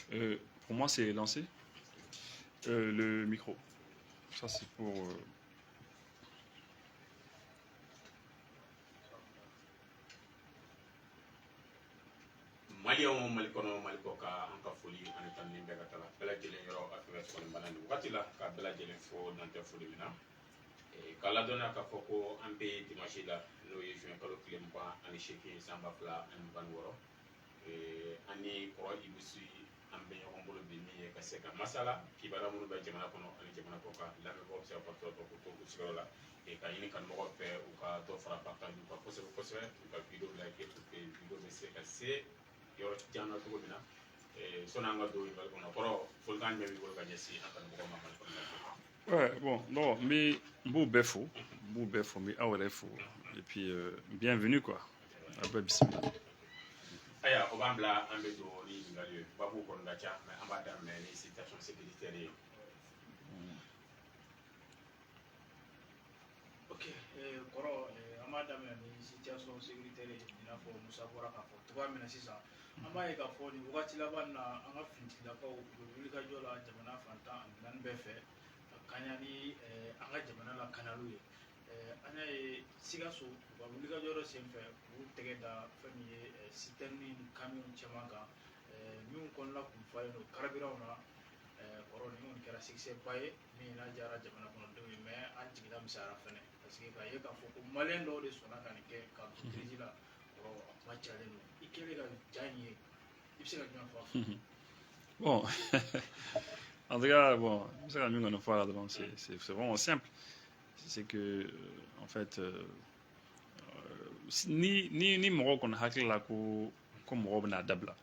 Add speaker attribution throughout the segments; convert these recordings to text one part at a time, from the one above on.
Speaker 1: Pour moi, c'est lancé. Le micro. Ça, c'est pour.
Speaker 2: Mali o Mali kono Mali ko ka an ka foli ani tan ni bɛɛ ka taa bɛɛ lajɛlen yɔrɔ a fɛ sɔgɔlen bana ni wagati la ka bɛɛ lajɛlen fo dantɛ foli min na k'a ladɔnniya k'a fɔ ko an bɛ dimanche la n'o ye juin kalo tile 28 san 2026 ani kɔrɔ Ibusu an bɛ ɲɔgɔn bolo bi min ye ka se ka masala kibaruya minnu bɛ jamana kɔnɔ ani jamana kɔ kan lamɛnbagaw bɛ se ka kɔrɔtɔ ko to u sigiyɔrɔ la ka ɲini kanubagaw fɛ u ka dɔ fara partage kan kosɛbɛ kosɛbɛ u ka video like pour que video bɛ se ka se yɔrɔ jan na cogo min na sɔnni an ka don Mali kɔnɔ kɔrɔ folikan jumɛn b'i bolo ka ɲɛsin an kanubagaw ma Mali kɔnɔ.
Speaker 1: Ouais, bon, non, mais beau befo, mais awre fo. Et puis bienvenue quoi. Après bismillah.
Speaker 2: Aya, o b'an bila an bɛ don ni ɲininkali ye babu kɔni ka ca mais an b'a daminɛ ni situation sécuritaire ye.
Speaker 3: Ok, kɔrɔ an b'a daminɛ ni situation sécuritaire ye i n'a fɔ Musa bɔra k'a fɔ cogoya min na sisan an b'a ye k'a fɔ nin wagati laban na an ka finitigilakaw u bɛ wulikajɔ la jamana fantan ani naani bɛɛ fɛ ka kaɲa ni an ka jamana lakanaliw ye an y'a ye Sikaso u ka wulikajɔ dɔ senfɛ u tɛgɛ da fɛn min ye citerne ni camion caman kan minnu kɔnɔna kun falen don carburant na kɔrɔ nin kɔni kɛra succès ba ye min n'a diyara jamana kɔnɔdenw ye mais an jigila misayara fɛnɛ parce que k'a ye k'a fɔ ko maliyɛn dɔw de sɔnna ka nin kɛ k'a don crise la kɔrɔ a kuma cayalen don i kɛlen ka ja in ye i bɛ se ka jumɛn fɔ a fɛ.
Speaker 1: Bon, en tout cas, bon, c'est la mienne fois là, donc c'est vraiment simple. C'est que, en fait, ni mɔgɔ kɔni hakili la ko mɔgɔ bɛna dabila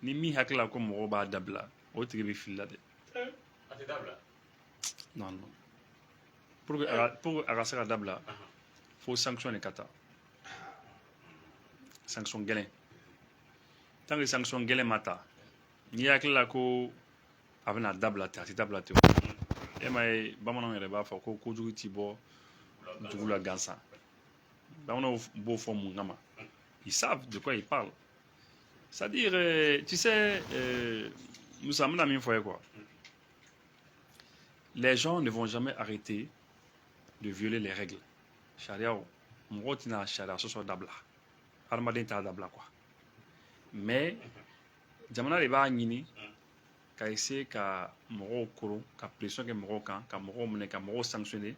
Speaker 1: ni min hakili la ko mɔgɔ b'a dabila o tigi bɛ fili la dɛ.
Speaker 2: A tɛ dabila.
Speaker 1: Non non. Pour que a ka se ka dabila fo sanction de ka ta sanction gɛlɛn tant que sanction gɛlɛn ma ta n'i hakili la ko a bɛna dabila ten a tɛ dabila ten e ma ye bamananw yɛrɛ b'a fɔ ko kojugu ti bɔ dugu la gansan bamananw b'o fɔ mun kama ils savent de quoi ils parlent. C'est-à-dire tu sais Moussa bɛna min fɔ ye quoi, les gens ne vont jamais arrêter de violer les règles. Chariaw mɔgɔw tɛna charia sɔsɔ dabila hadamaden t'a dabila quoi, mais jamana de b'a ɲini ka essayer ka mɔgɔw koron ka pression kɛ mɔgɔw kan ka mɔgɔw minɛ ka mɔgɔw sanctionner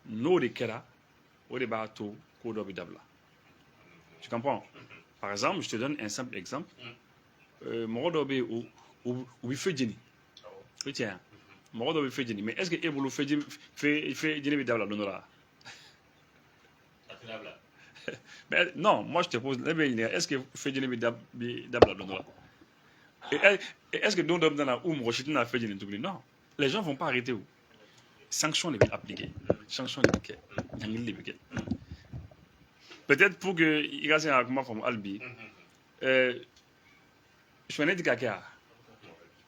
Speaker 1: n'o de kɛra o de b'a to ko dɔ bɛ dabila. Tu comprends? Par exemple, je te donne un simple exemple. Mɔgɔ dɔ bɛ yen u bɛ fɛ jeni o tiɲɛ yan mɔgɔ dɔ bɛ fɛ jeni mais est-ce que e bolo fɛ jeni bɛ dabila don dɔ la? Mais non, moi je te pose, est-ce que Fedjini bi dabla don la? Est-ce que don dɔ bɛ na ou mɔgɔ si tɛna Fedjini tuguni? Non, les gens vont pas arrêter où. Sanction de bɛ appliquer, sanction de bɛ kɛ, ɲangili de bɛ kɛ. Peut-être pour que i ka se ka kuma faamu hali bi, suɲɛni tɛ ka kɛ a?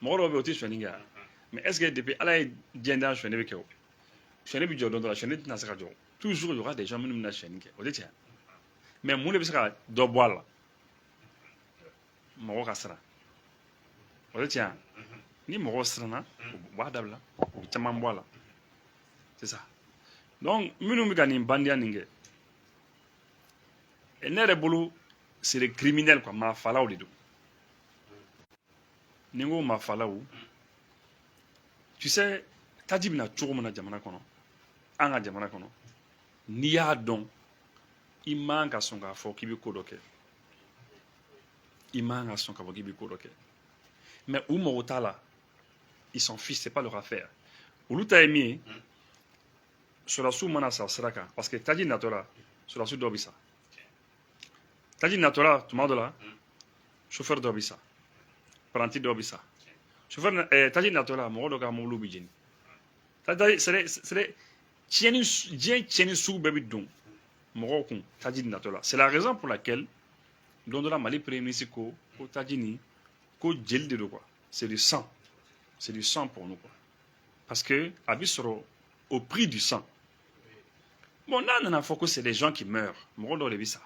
Speaker 1: Mɔgɔ dɔw bɛ yen o tɛ suɲɛni kɛ a? Mais est-ce que depuis Ala ye diɲɛ da suɲɛni bɛ kɛ o? Suɲɛni bɛ jɔ don dɔ la, suɲɛni tɛna se ka jɔ. Toujours il y aura des gens minnu bɛna suɲɛni kɛ, o de tiɲɛ. Mais mun de bɛ se ka dɔ bɔ a la? Mɔgɔ ka siran, o de tiɲɛ. Ni mɔgɔ siranna u b'a dabila u bɛ caman bɔ a la, c'est ça. Donc minnu bɛ ka nin bandiya nin kɛ ne yɛrɛ bolo c'est des criminels quoi, maafalaw de don. Ni n ko maafalaw, tu sais taji bɛna cogo min na jamana kɔnɔ an ka jamana kɔnɔ n'i y'a dɔn i man ka sɔn k'a fɔ k'i bɛ ko dɔ kɛ, i man ka sɔn k'a fɔ k'i bɛ ko dɔ kɛ, mais u mago t'a la, ils s'en fichent, c'est pas leur affaire. Olu ta ye min ye sɔrɔdasiw mana sa sira kan parce que taji natɔ la sɔrɔdasi dɔ bɛ sa, taji natɔ la tuma dɔ la chauffeur dɔ bɛ sa, apprenti dɔ bɛ sa, chauffeur taji natɔ la mɔgɔ dɔ ka mobili bɛ jeni, c'est diɲɛ tiɲɛni sugu bɛɛ bɛ don mɔgɔw kun taji natɔ la. C'est la raison pour laquelle don dɔ la Mali premier ministre ko taji nin ko jeli de don quoi, c'est du sang, c'est du sang pour nous quoi, parce que a bɛ sɔrɔ au prix du sang. Bon n'a nana fɔ ko c'est des gens qui meurent mɔgɔ dɔw de bɛ sa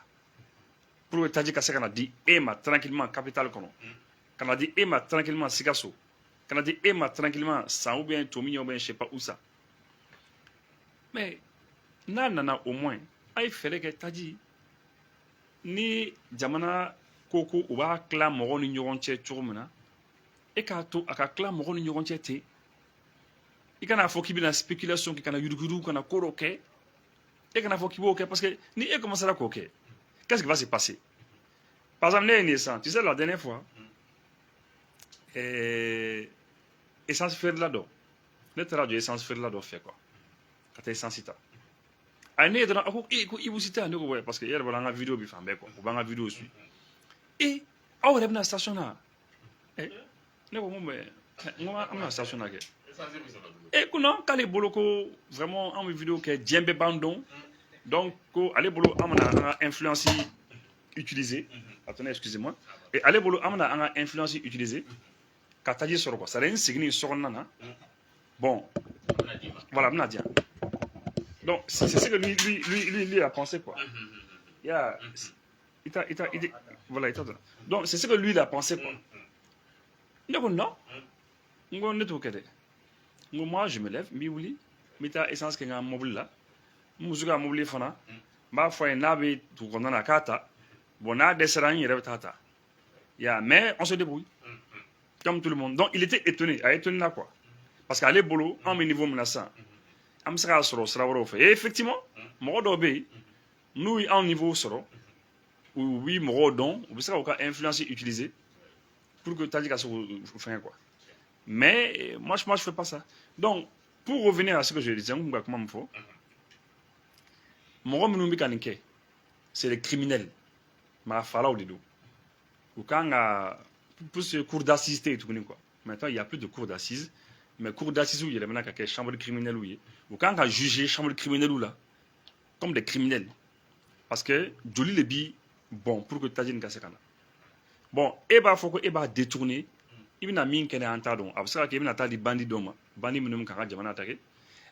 Speaker 1: pour que taji ka se ka na di e ma tranquillement capitale kɔnɔ kana di e ma tranquillement Sikasso, kana di e ma tranquillement San ou bien Tomi ou bien je sais pas où ça. Mais nana au moins ay fere ke taji ni jamana koko u b'a tila mɔgɔw ni ɲɔgɔn cɛ cogo min na e k'a to a ka tila mɔgɔw ni ɲɔgɔn cɛ ten i kana fɔ k'i bɛna spéculation kɛ kana yuruguyurugu kana ko dɔ kɛ e kana fɔ k'i b'o kɛ parce que ni e commencera k'o kɛ qu'est-ce qui va se passer par exemple ne ye nin ye sisan tu sais la dernière fois essence feerela dɔ ne taara jɔ essence feerela dɔ fɛ quoi ka taa essence ta a ne ye dɔrɔn a ko ko Ibou si tɛ yan ne ko ouais parce que e yɛrɛ b'a dɔn an ka vidéo bi fan bɛɛ quoi u b'an ka vidéo suit aw yɛrɛ bɛna station na ne ko n ko an bɛna station na kɛ ko non k'ale bolo ko vraiment an bɛ vidéo kɛ diɲɛ bɛɛ b'an dɔn donc ko ale bolo an bɛna an ka influence utiliser attendez excusez-moi et ale bolo an bɛna an ka influence utiliser ka taji sɔrɔ quoi c'est à dire n seginni so kɔnɔna na bon voilà bɛna di yan donc c'est ce que lui a pensé quoi voilà donc c'est ce que lui il a pensé quoi ne ko non n ko ne t'o kɛ dɛ n ko moi je me lève n b'i wuli n bɛ taa essence kɛ n ka mobili la n muso ka mobili fana n b'a fɔ a ye n'a bɛ dugu kɔnɔna na k'a ta bon n'a dɛsɛra n yɛrɛ bɛ taa ta mais on se débrouille comme tout le monde donc il était étonné a étonné là quoi parce que ale bolo an bɛ niveau min na sisan an bɛ se k'a sɔrɔ sira wɛrɛw fɛ et effectivement mɔgɔ dɔw bɛ yen n'u ye anw niveau sɔrɔ u bɛ mɔgɔw dɔn u bɛ se k'u ka influence utiliser pour que taji ka se k'o fɛngɛ quoi mais moi je fais pas ça donc pour revenir à ce que je disais n kun ka kuma min fɔ mɔgɔ minnu bɛ ka nin kɛ c'est les criminels marafalaw de don u kan ka plus cour d'assises tɛ yen tuguni quoi maintenant il y a plus de cour d'assises mais cour d'assises yɛlɛmana ka kɛ chambre criminelle ye u kan ka juger chambre criminelle la comme des criminels parce que joli le bi bon pour que taji nin ka se ka na bon e b'a fɔ ko e b'a détourner i bɛna min kɛnɛ an t'a dɔn a bɛ se ka kɛ i bɛna taa di bandi dɔw ma bandi minnu kan ka jamana attaquer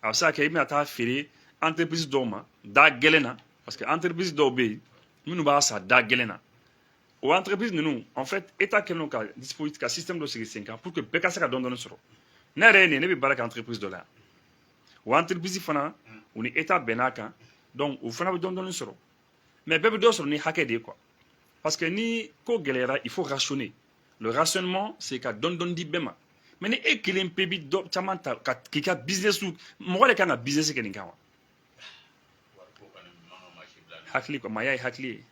Speaker 1: a bɛ se ka kɛ i bɛna taa feere entreprise dɔw ma da gɛlɛn na parce que entreprise dɔw bɛ yen minnu b'a san da gɛlɛn na o entreprise ninnu en fait état kɛlen don ka dispositif ka système dɔ sigi sen kan pour que bɛɛ ka se ka dɔɔni sɔrɔ ne yɛrɛ ye nin ye ne bɛ baara kɛ entreprise dɔ la yan o entreprise fana u ni état bɛnn'a kan donc o fana bɛ dɔɔni sɔrɔ mais bɛɛ bɛ dɔ sɔrɔ ni hakɛ de ye quoi parce que ni ko gɛlɛyara il faut rationner le rationnement c'est ka dɔɔni di bɛɛ ma mais ni e kelen pe bi dɔ caman ta k'i ka business mɔgɔ de kan ka business kɛ nin kan wa hakili quoi maya ye hakili ye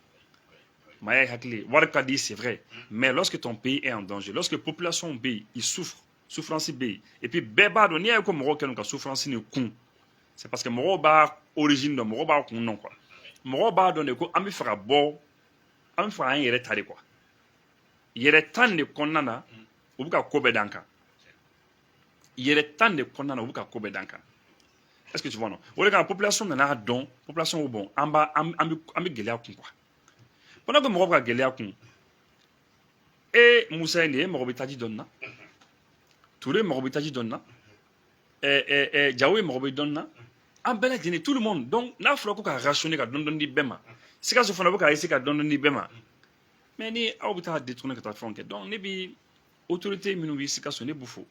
Speaker 1: maya ye hakili ye wari ka di c'est vrai mais lorsque ton pays est en danger lorsque population bɛ yen il souffre souffrance bɛ yen et puis bɛɛ b'a dɔn n'i y'a ye ko mɔgɔw kɛlen ka souffrance ni kun c'est parce que mɔgɔw b'a origine dɔn mɔgɔw b'a kun dɔn quoi mɔgɔw b'a dɔn de ko an bɛ fɛ ka bɔ an bɛ fɛ k'an yɛrɛ ta de quoi yɛrɛ tan de kɔnɔna na u bɛ ka ko bɛɛ d'an kan yɛrɛ tan de kɔnɔna na u bɛ ka ko bɛɛ d'an kan est-ce que tu vois non o de kama population nana dɔn population ko bon an bɛ gɛlɛya kun quoi pendant que mɔgɔ bɛ ka gɛlɛya kun Musa ye nin ye mɔgɔ bɛ taji dɔn na Touré mɔgɔ bɛ taji dɔn na Diawo ye mɔgɔ bɛ dɔn na an bɛɛ lajɛlen tout le monde donc n'a fɔra ko ka rationner ka dɔɔni di bɛɛ ma Sikaso fana bɛ ka essayer ka dɔɔni di bɛɛ ma mais ni aw bɛ taa détourner ka taa fɛnw kɛ donc ne bi autorité minnu bɛ Sikaso ne b'u fo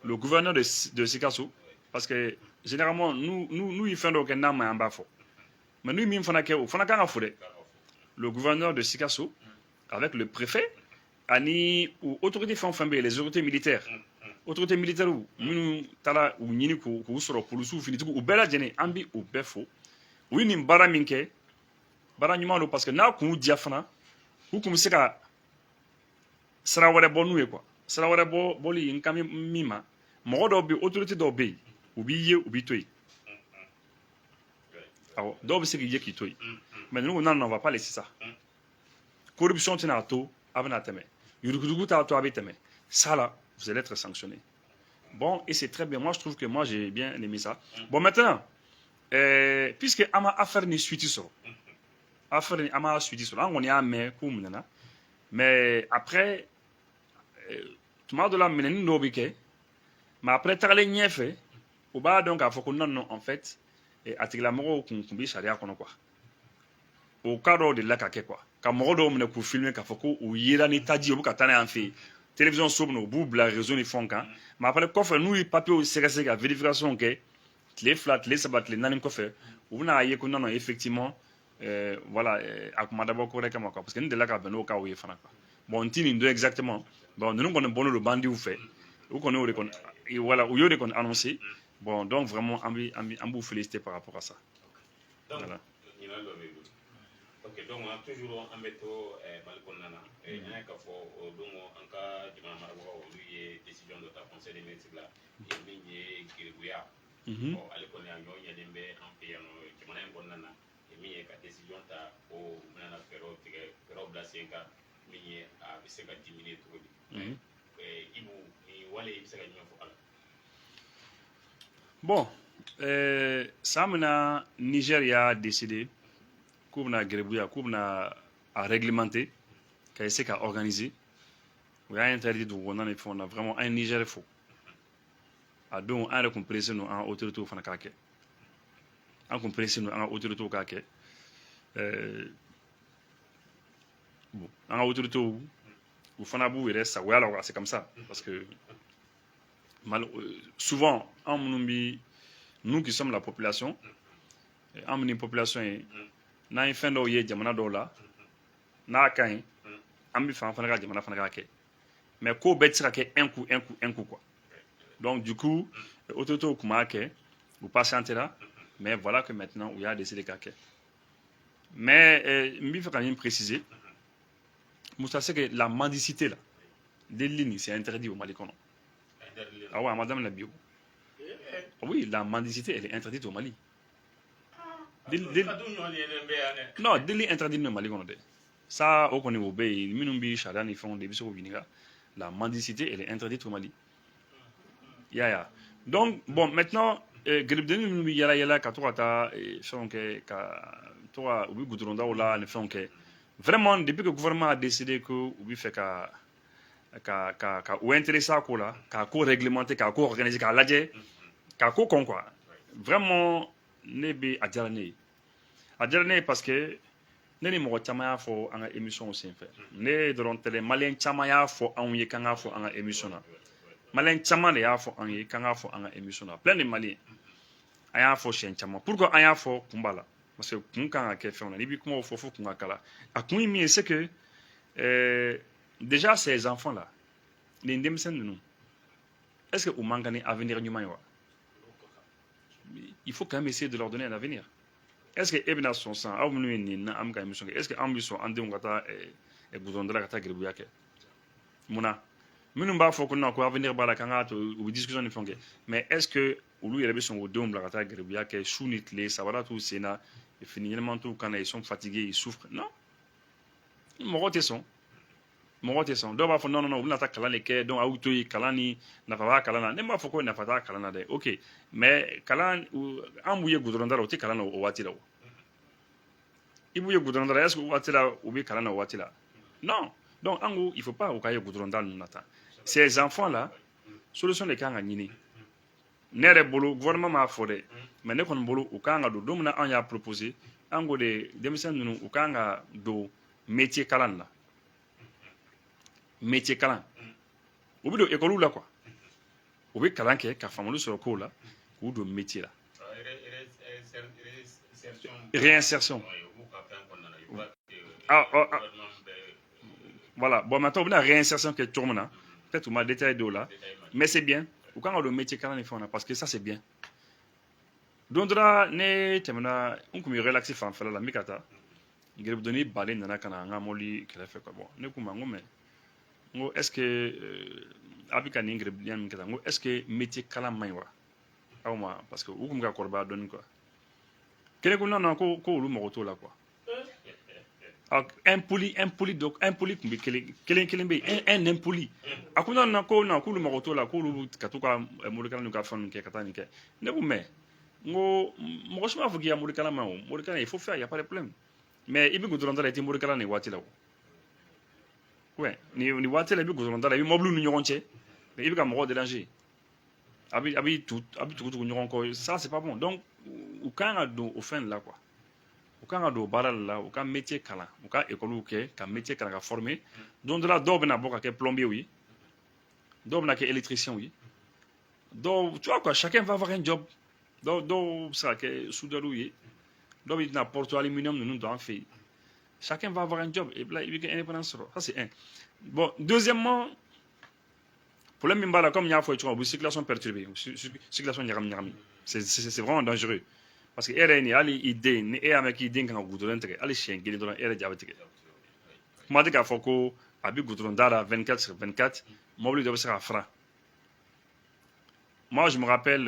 Speaker 1: le gouverneur de Sikaso parce que généralement nous ye fɛn dɔw kɛ n'a ma ɲi an b'a fɔ mais n'u ye min fana kɛ o fana kan ka fo dɛ le gouverneur de Sikaso avec le préfet ani autorité fɛn o fɛn bɛ yen les autorités militaires autorités militaires minnu taara u ɲini k'u sɔrɔ policiers finitigiw u bɛɛ lajɛlen an bɛ u bɛɛ fo u ye nin baara min kɛ baara ɲuman don parce que n'a kun diya fana u kun bɛ se ka sira wɛrɛ bɔ n'u ye quoi sira wɛrɛ bɔli n kan min ma mɔgɔ dɔw bɛ yen autorité dɔw bɛ yen u b'i ye u b'i to yen awɔ dɔw bɛ se k'i ye k'i to yen mais ninnu ko non on va pas laisser ça corruption tɛna to a bɛna tɛmɛ yurugu-yurugu t'a to a bɛ tɛmɛ ça là vous allez être sanctionné bon et c'est très bien moi je trouve que moi j'ai bien aimé ça bon maintenant puisque an ma affaire ni suite sɔrɔ affaire ni an ma suite sɔrɔ an kɔni y'a mɛn k'u minɛna mais après tuma dɔ la minɛni dɔw bɛ kɛ mais après tagalen ɲɛfɛ u b'a dɔn k'a fɔ ko non en fait a tigilamɔgɔw kun bɛ sariya kɔnɔ quoi o cas dɔw de la ka kɛ quoi ka mɔgɔ dɔw minɛ k'u filmer k'a fɔ ko u yera ni taji ye u bɛ ka taa n'a y'an fɛ yen télévision sobno bu bila réseau ni fɛnw kan mais après kɔfɛ n'u ye papier sɛgɛsɛgɛ ka vérification kɛ tile 2 tile 3 tile 4 kɔfɛ u bɛna ye ko non non effectivement voilà a kun ma dabɔ ko wɛrɛ kama quoi parce que n delila ka bɛn n'o cas ye fana quoi bon n ti nin dɔn exactement bon ninnu kɔni bɔnnen don bandiw fɛ u kɔni y'o de kɔni voilà u y'o de kɔni annoncé bon donc vraiment an b'u féliciter par rapport à ça
Speaker 2: voilà ok donc toujours an bɛ to Mali kɔnɔna na an y'a ka fɔ o don an ka jamana marabagaw olu ye décision dɔ ta conseil des ministres la min ye geribuya ale kɔni a ɲɔ ɲɛlen bɛ an fɛ yan nɔ jamana in kɔnɔna na min ye ka décision ta ko u bɛna fɛɛrɛw tigɛ fɛɛrɛw bila sen kan min ye a bɛ se ka diminuer cogo di Ibu ni wale i bɛ se ka ɲɛfɔ a la
Speaker 1: bon san min na Niger y'a décidé k'u bɛna geribuya k'u bɛna a réglementer ka essayer ka organiser o y'a interdit dugu kɔnɔna ni fɛnw na vraiment an ye Niger fo a don an yɛrɛ kun pressé don an ka autorités fana k'a kɛ an kun pressé don an ka autorités k'a kɛ bon an ka autorités u fana b'u yɛrɛ sagoya la quoi c'est comme ça parce que souvent an minnu bi nous qui sommes la population an minnu population ye n'an ye fɛn dɔw ye jamana dɔw la n'a ka ɲi an bɛ fɛ an fana ka jamana fana k'a kɛ mais ko bɛɛ tɛ se ka kɛ un coup quoi donc du coup autorités kun b'a kɛ u patientera mais voilà que maintenant u y'a décidé k'a kɛ mais n bɛ fɛ ka min préciser Moussa c'est que la mendicité là delili nin c'est interdit au Mali kɔnɔ ah ouais a ma daminɛ bi o oui la mendicité elle est interdite au Mali non délit interdit au Mali kɔnɔ dɛ ça o kɔni o bɛ yen minnu bɛ sariya ni fɛnw de i bɛ se k'o ɲininka la mendicité elle est interdite au Mali ya donc bon maintenant geribudennin minnu bɛ yala yala ka to ka taa fɛnw kɛ ka to ka u bɛ goudrondaw la ni fɛnw kɛ vraiment depuis que gouvernement a décidé que u bɛ fɛ ka u intéressé a ko la k'a ko réglementer k'a ko organiser k'a lajɛ k'a ko kɔn quoi vraiment ne bɛ a diyara ne ye parce que ne ni mɔgɔ caman y'a fɔ an ka émission senfɛ ne dɔrɔn tɛ dɛ maliyɛn caman y'a fɔ anw ye k'an k'a fɔ an ka émission na maliyɛn caman de y'a fɔ an ye k'an k'a fɔ an ka émission na plein de maliyɛn an y'a fɔ siɲɛ caman pourquoi an y'a fɔ kun b'a la parce que kun kan ka kɛ fɛnw na n'i bɛ kumaw fɔ fo kun ka kala a kun ye min ye c'est que déjà ces enfants là nin denmisɛnnin ninnu est-ce que u man kan ni avenir ɲuman ye wa il faut quand même essayer de leur donner un avenir est-ce que e bɛna sɔn san aw minnu ye nin na an bɛ ka émission kɛ est-ce que an bɛ sɔn an denw ka taa goudron da la ka taa geribuya kɛ munna minnu b'a fɔ ko non ko avenir b'a la k'an k'a to u bɛ discussion ni fɛnw kɛ mais est-ce que olu yɛrɛ bɛ sɔn k'o denw bila ka taa geribuya kɛ su ni tile sabara t'u sen na fini ɲɛnama t'u kan na ils sont fatigués ils souffrent non mɔgɔ tɛ sɔn dɔw b'a fɔ non u bɛna taa kalan de kɛ donc aw to yen kalan ni nafa b'a kalan na ne m'a fɔ ko nafa t'a kalan na dɛ ok mais kalan an b'u ye goudron da la u tɛ kalan na o waati la o i b'u ye goudron da la est-ce que o waati la u bɛ kalan na o waati la non donc an ko il faut pas u ka ye goudron da ninnu na tan ces enfants là solution de kan ka ɲini ne yɛrɛ bolo gouvernement m'a fɔ dɛ mais ne kɔni bolo u kan ka don min na an y'a proposé an ko de denmisɛnnin ninnu u kan ka don métier kalan la métier kalan u bɛ don école la quoi u bɛ kalan kɛ ka faamuyali sɔrɔ kow la k'u don métier la réinsertion voilà bon maintenant u bɛna réinsertion kɛ cogo min na peut-être u ma détaillé dɔw la mais c'est bien u kan ka don métier kalan ni fɛnw na parce que ça c'est bien don dɔ la ne tɛmɛna n kun bɛ relaxer fanfɛla la n bɛ ka taa geribudennin baden nana ka na an ka mobili kɛrɛfɛ quoi bon ne k'u ma n ko mais n ko est-ce que a bɛ ka nin geribudenniya min kɛ tan n ko est-ce que métier kalan man ɲi wa aw ma parce que u kun bɛ ka kɔrɔbaya dɔɔnin quoi kelen ko non ko olu mago t'o la quoi impoli kun bɛ kelen bɛ yen un impoli a ko non k'olu mago t'o la k'olu ka to ka morikalan n'u ka fɛnw kɛ ka taa nin kɛ ne ko mais n ko mɔgɔ si m'a fɔ k'i ka morikalan man ɲi o morikalan il faut faire y a pas de problème mais i bɛ goudron da la i tɛ morikalan nin waati la o ouais nin waati la i bɛ goudron da la i bɛ mɔbiliw ni ɲɔgɔn cɛ i bɛ ka mɔgɔw déranger a bɛ tugu ɲɔgɔn kɔ ça c'est pas bon donc u kan ka don o fɛn de la quoi u kan ka don baara de la u ka métier kalan u ka école kɛ ka métier kalan ka former don dɔ la dɔw bɛna bɔ ka kɛ plombier ye dɔw bɛna kɛ électricien ye dɔw tu vois quoi, chacun va avoir un job, dɔw bɛ se ka kɛ soudeur ye, dɔw bɛ na porte aluminium ninnu don an fɛ yen, chacun va avoir un job et là i bɛ kɛ indépendance sɔrɔ, ça c'est un. Bon, deuxièmement, problème min b'a la comme n y'a fɔ cogo min, u bɛ circulation perturbée, circulation ɲagami ɲagami, c'est vraiment dangereux parce que e yɛrɛ ye nin hali i den ni e y'a mɛn k'i den kan ka goudron tigɛ hali siɲɛ kelen dɔrɔn e yɛrɛ ja bɛ tigɛ. Kuma tɛ k'a fɔ ko a bɛ goudron da la 24/24 mobile dɔ bɛ se ka fara. Moi, je me rappelle,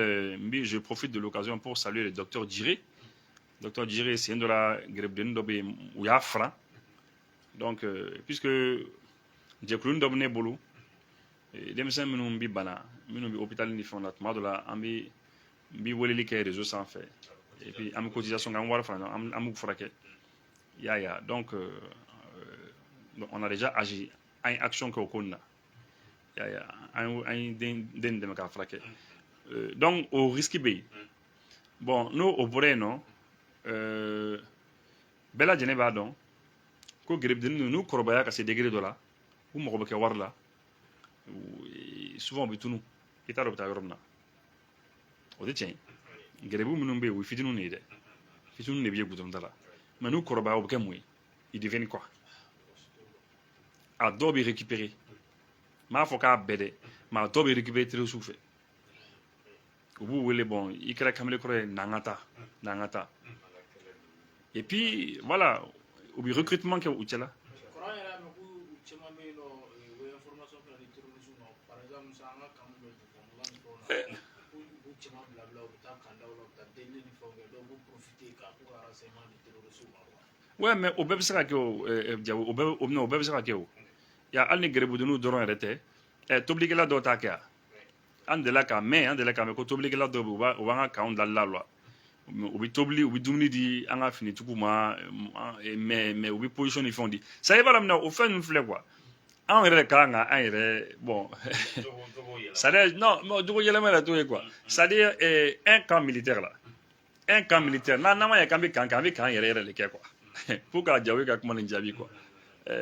Speaker 1: je profite de l'occasion pour saluer le docteur Djiré. Docteur Djiré, c'est un de la Grebden Dobe Ouyafra. Donc, puisque Djekulun Dobne Bolo, Demsen Minumbi Bana, Minumbi Hôpital Nifon, la Tma de la Ambi Woleli Kay réseau sans fait. Et puis, Am cotisation Gamwar, Amou Frake. Ya. Donc, on a déjà agi. Une action que on a. Ya. Un den de Maka Frake. Donc, au risque B. Bon, nous, au Boré, non. Bella Geneva, donc. Ko Grebden, nous, Korobaya, à ces degrés de là. Ou Morobe Warla. Souvent, on tout nous. Et t'as l'obta Yorna. Au détient. Grebou Munumbe, oui, Fidou Nede. Fidou Nebie Goudondala. Mais nous, Korobaya, au Kamui. Il devient quoi? À Dobi récupéré. Ma foka bede. Ma Dobi récupéré très souffle. Bon, il crée comme le croix nangata. Et puis voilà, au recrutement que vous êtes là. Ouais, mais au bébé sera que au bébé sera que il y a un nègre de nous dorons arrêté. Et t'obliges là d'autres andela ka mais ko tobli la do ba wanga kaun la loi ubi tobli ubi dumni di anga fini tukuma mais ubi position ils font dit ça y va là au fait une flèche quoi en vrai ka nga en vrai bon ça dit non du yele mala to quoi ça dit un camp militaire là na ma ya kambi kan yere le quoi pour ka jawi ka kuma njabi quoi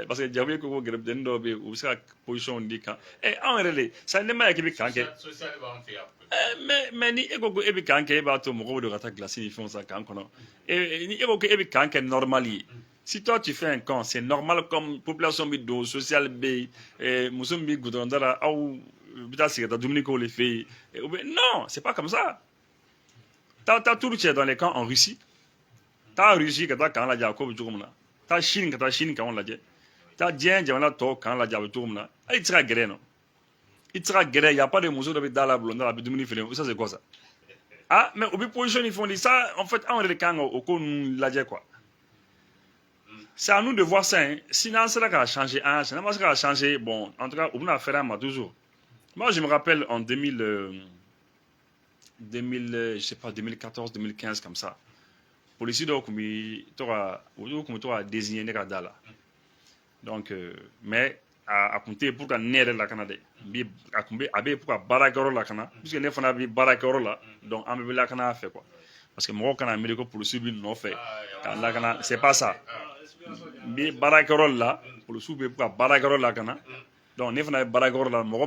Speaker 1: parce que jawi ko greb den do be ou sa position di kan en vrai ça ne ma ya kibi kan ke mais ni ego go ebi kan ke ba to mo do rata glace ils font ça kan kono et ni ego ko ebi kan ke normali si toi tu fais un camp c'est normal comme population bi do social be musumbi gudondara au bita sigata dumni ko les filles non c'est pas comme ça. T'as tout le dans les camps en Russie. T'as Russie que t'as quand la Jacob Tourmana. T'as Chine que t'as Chine quand on l'a dit. T'as Dien, Diana To quand la Jacob Tourmana. Il sera gré, non? Il sera gré, il n'y a pas de museau de dans la blonde, dans la bidumini film. Ça, c'est quoi ça? Ah, mais au position, ils font ça. En fait, on est les camps au con la dit quoi. C'est à nous de voir ça. Sinon, c'est là qu'à changer. Sinon, c'est là qu'à changer. Bon, en tout cas, on a fait un toujours. Moi, je me rappelle en 2000, je sais pas, 2014, 2015, comme ça. Policier donc comme désigné les là. Donc, mais à compter pour qu'on ait la Canada, à compter pour barakoro la Canada, puisque les gens ont barakoro là, donc on veut la Canada fait quoi. Parce que moi, quand Amérique policier non fait, la Canada, c'est pas ça. Mais barakoro là, policier pour barakoro la Canada. Donc, les gens ont barakoro là, moi,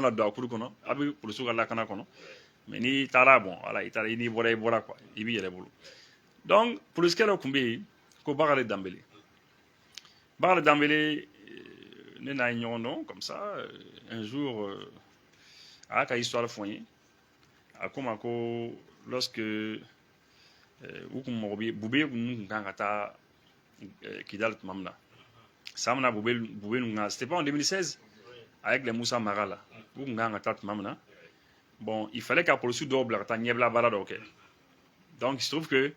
Speaker 1: na do akuru kono, abi policier la Canada kono. Mais ni tara bon voilà il ni bora quoi il bi yere bulu donc pour ce qu'elle a kumbi ko bagale dambele ne na non comme ça un jour à ka histoire foyer a comme ko lorsque ou comme mobi boubé nous ngata kidal mamna samna boubé nous c'était pas en 2016 avec les Moussa Marala ou ngata mamna. Bon, il fallait qu'à police double la niebla balade ok. Donc il se trouve que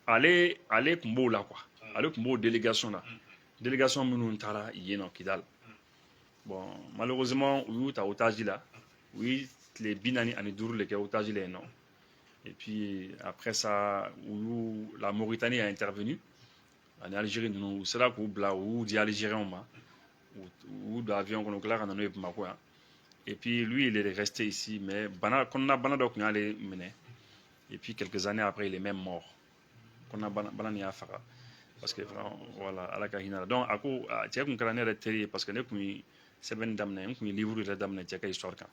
Speaker 1: aller kumbo là quoi. Aller kumbo délégation là. Délégation munu tara yeno kidal. Bon, malheureusement ou ta otage là. Oui, les binani ani duru les otage là non. Et puis après ça où la Mauritanie a intervenu en Algérie nous c'est là pour bla ou di Algérien ou d'avion qu'on a dans nous quoi. Et puis lui, il est resté ici, mais et puis quelques années après, il est même mort. Parce que voilà, à la Kahina. Donc, parce que sɛbɛnni daminɛ n kun ye livre yɛrɛ daminɛ cɛ ka histoire kan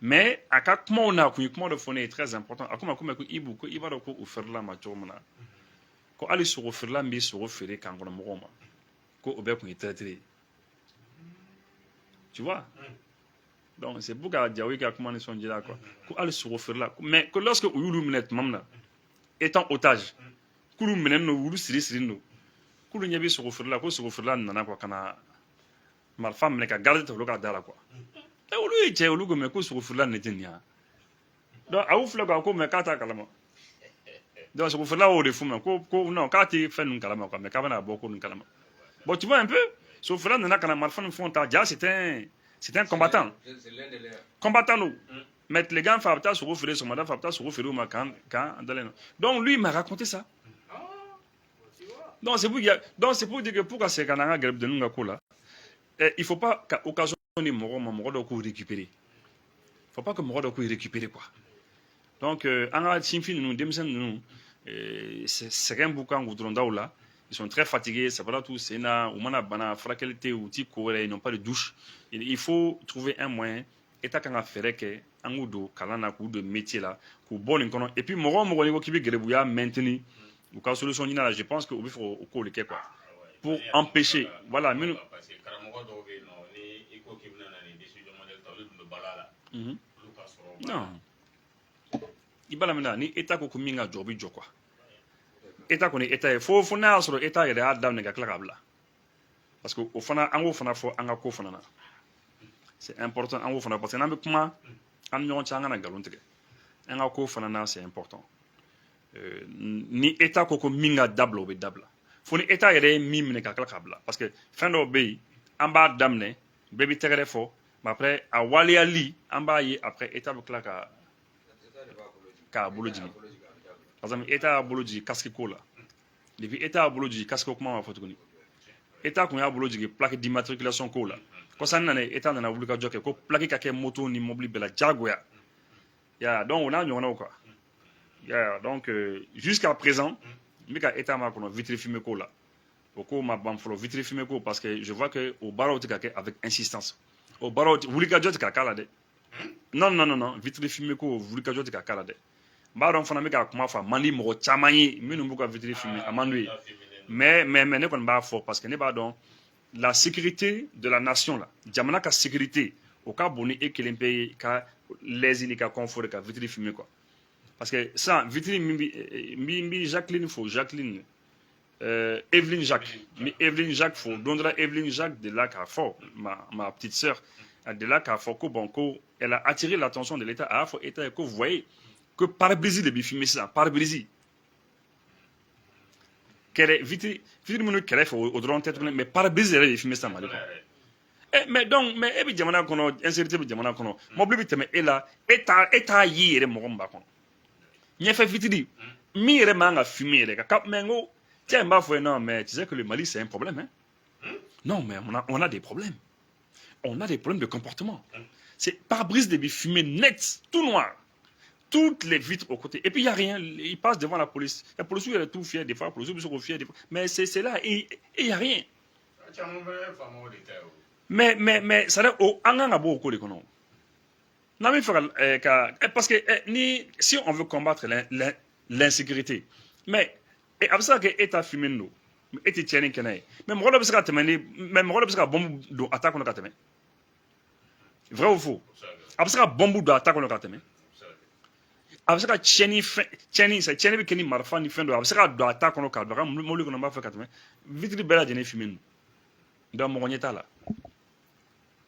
Speaker 1: mais a ka kumaw na a kun ye kuma dɔ fɔ ne ye très important a ko ma ko mais ko Ibu ko i b'a dɔn ko u feerela ma cogo min na ko hali sogo feerela min bɛ sogo feere kan kɔnɔ mɔgɔw ma ko o bɛɛ kun ye traître ye tu vois donc c'est pour ka Diawoye ka kuma nisɔndiyara quoi ko hali sogo feerela mais que lorsque u y'olu minɛ tuma min na étant otage k'olu minɛnen don wulu siri don k'olu ɲɛ bɛ sogo feerela ko sogo feerela nana quoi ka na marifa minɛ ka garde ta olu ka da la quoi olu ye cɛ olu ko mais ko sogo feerela nin tɛ nin ya donc a y'u filɛ quoi ko mais k'a t'a kalama donc sogo feerela y'o de f'u ma ko non k'a tɛ fɛn ninnu kalama quoi mais k'a bɛna bɔ ko nin kalama bon tu vois un peu sogo feerela nana ka na marifa ni fɛnw ta ja c'est un combattant combattant do mais tilegan fɛ a bɛ taa sogo feere sɔgɔmada fɛ a bɛ taa sogo feere u ma kan dalen donc lui il m'a raconté ça donc c'est pour dire que pour ka segin ka na an ka gɛrɛbudenninw ka ko la il faut pas ka occasion di mɔgɔ ma mɔgɔ dɔ k'u récupérer il faut pas que mɔgɔ dɔ k'u récupérer quoi donc an ka sinfin ninnu denmisɛnnin ninnu sɛgɛn b'u kan goudron la ils sont très fatigués ça va tout c'est na u mana bana furakɛli tɛ u ti ko wɛrɛ ils n'ont pas de douche il faut trouver un moyen état kan ka fɛɛrɛ kɛ an k'u don kalan na k'u don métier la k'u bɔ nin kɔnɔ et puis mɔgɔ o mɔgɔ n'i ko k'i bɛ gɛrɛbuya maintenir u ka solution ɲini a la je pense que u bɛ fɛ o k'o de kɛ quoi pour empêcher voilà minnu
Speaker 2: parce que karamɔgɔ dɔw bɛ yen nɔ ni i ko k'i bɛna na nin décision modèle ta olu dun bɛ bala la olu ka sɔrɔ
Speaker 1: non i b'a la min na ni état ko ko min ka jɔ o bɛ jɔ quoi état kɔni état ye fo n'a y'a sɔrɔ état yɛrɛ y'a daminɛ ka tila k'a bila parce que o fana an k'o fana fɔ an ka ko fana na c'est important an k'o fana parce que n'an bɛ kuma an ni ɲɔgɔn cɛ an kana nkalon tigɛ an ka ko fana na c'est important ni état ko ko min ka dabila o bɛ dabila fo ni état yɛrɛ ye min minɛ ka tila k'a bila parce que fɛn dɔw bɛ yen an b'a daminɛ bɛɛ bɛ tɛgɛrɛ fɔ mais après a waleyali an b'a ye après état bɛ tila k'a bolo jigin par exemple état y'a bolo jigin casque ko la depuis état y'a bolo jigin casque kuma ma fɔ tuguni état kun y'a bolo jigin plaque d'immatriculation ko la kɔsa nana état nana wuli ka jɔ kɛ ko plaque ka kɛ moto ni mobili bɛɛ la diyagoya ya donc o n'a ɲɔgɔnnaw quoi ya donc jusqu'à présent n bɛ ka état ma kɔnɔ vitre fumée ko la o ko ma ban fɔlɔ vitre fumée ko parce que je vois que o baaraw tɛ ka kɛ avec insistance o baaraw wuli ka jɔ tɛ ka k'a la dɛ non vitre fumée ko wuli ka jɔ tɛ ka k'a la dɛ n b'a dɔn fana n bɛ ka kuma fɔ a man di mɔgɔ caman ye minnu b'u ka vitre fumée a man d'u ye mais ne kɔni b'a fɔ parce que ne b'a dɔn la sécurité de la nation la jamana ka sécurité o ka bon ni e kelen pe ye ka l'aise ni ka confort ka vitre fumée quoi parce que ça vitre min bi Jacqueline fo Jacqueline Evelyne Jacques fo dondra Evelyne Jacques de là k'a fɔ ma petite sœur de là k'a fɔ ko bon ko elle a attiré l'attention de l'État a fɔ État ko vous voyez que pare-brise de bi filmer ça pare-brise kɛrɛ vitre minnu kɛrɛfɛ o dɔrɔn tɛ tuguni mais pare-brise yɛrɛ de filmer ça Mali kɔnɔ mais donc mais e bɛ jamana kɔnɔ insécurité bɛ jamana kɔnɔ mobili bɛ tɛmɛ e la e t'a ye yɛrɛ mɔgɔ min b'a kɔnɔ ɲɛfɛ vitre min yɛrɛ man ka filmer yɛrɛ ka mais n ko cɛ in b'a fɔ ye non mais tu sais que le Mali c'est un problème hein non mais on a des problèmes de comportement c'est pare-brise de bi filmer net tout noir toutes les vitres aux côtés. Et puis il n'y a rien. Ils passent devant la police. La police est tout fière des fois. La police est fière des fois. Mais c'est là. Et il n'y a rien. Mais ça veut dire qu'on a beaucoup de choses. Parce que si on veut combattre l'insécurité, mais après ça, l'État filme nous. L'État tient les canaux. Mais je ne sais pas si on a bombe d'attaque. Vrai ou faux? Après ça, bombe d'attaque. A bɛ se ka tiɲɛni bɛ kɛ ni marifa ni fɛn dɔ a bɛ se ka don a ta kɔnɔ k'a don a ka mobili kɔnɔ n b'a fɛ ka tɛmɛ vitre bɛɛ lajɛlen filmer donc mɔgɔ ɲɛ t'a la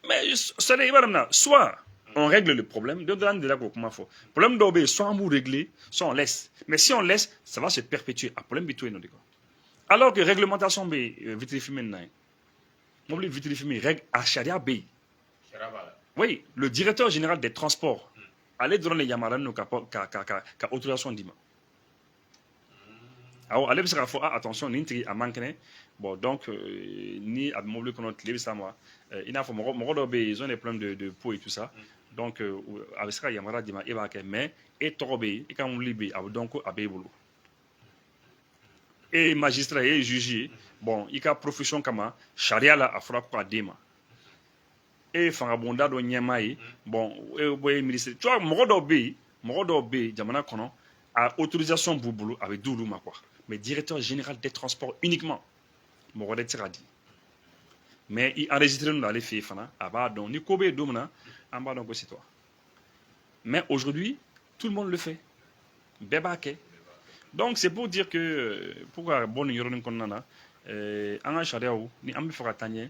Speaker 1: mais c'est à dire i b'a daminɛ soit on règle le problème dɔ an delila k'o kuma fɔ problème dɔw bɛ yen soit on b'u régler soit on laisse mais si on laisse ça va se perpétuer a problème bɛ to yen nɔ de quoi alors que réglementation bɛ yen vitre filmer nin na yen mobili vitre filmer règle a sariya bɛ yen oui le directeur général des transports ale dɔrɔn de yamaruyalen don ka autorisation d'i ma awɔ ale bɛ se k'a fɔ attention nin tigi a man kɛnɛ bon donc ni a bɛ mobili kɔnɔ tile bɛ s'a ma i n'a fɔ mɔgɔ dɔw bɛ yen ils ont des problèmes de peau et tout ça donc a bɛ se ka yamaruya d'i ma e b'a kɛ mais e tɔgɔ bɛ yen i ka mobili bɛ yen a bɛ dɔn ko a b'e bolo e ye magistrat e ye juge ye bon i ka profession kama sariya la a fɔra ko k'a d'e ma e fanga bonda do ɲɛma ye bon e ministre tu vois mɔgɔ dɔw bɛ yen jamana kɔnɔ a autorisation b'u bolo a bɛ di olu ma quoi mais directeur général des transports uniquement mɔgɔ wɛrɛ tɛ se ka di mais i enregistré don ale fɛ yen fana a b'a dɔn ni ko bɛ yen don min na an b'a dɔn ko c'est toi mais aujourd'hui tout le monde le fait bɛɛ b'a kɛ donc c'est pour dire que pour ka bɔ nin yɔrɔnin kɔnɔna na an ka sariyaw ni an bɛ fɛ ka taa ɲɛ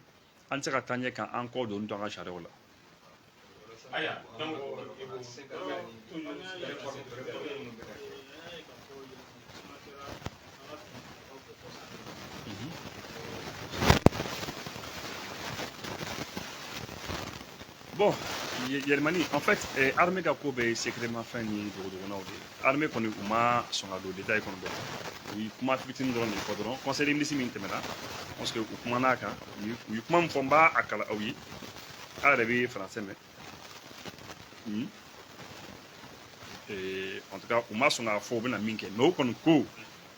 Speaker 1: an tɛ se ka taa ɲɛ kan an kɔ don to an ka sariyaw la.
Speaker 2: Aya, donc
Speaker 1: bon yɛlɛmani en fait armée ka ko bɛ secrètement fɛn ni dogodogonaw de ye armée kɔni u ma sɔn ka don détail kɔnɔ dɔrɔn u ye kuma fitinin dɔrɔn de fɔ dɔrɔn conseil des ministres min tɛmɛna parce que u kumana a kan u ye kuma min fɔ n b'a a kala aw ye a yɛrɛ bɛ français mɛn en tout cas u ma sɔn k'a fɔ u bɛna min kɛ mais u kɔni ko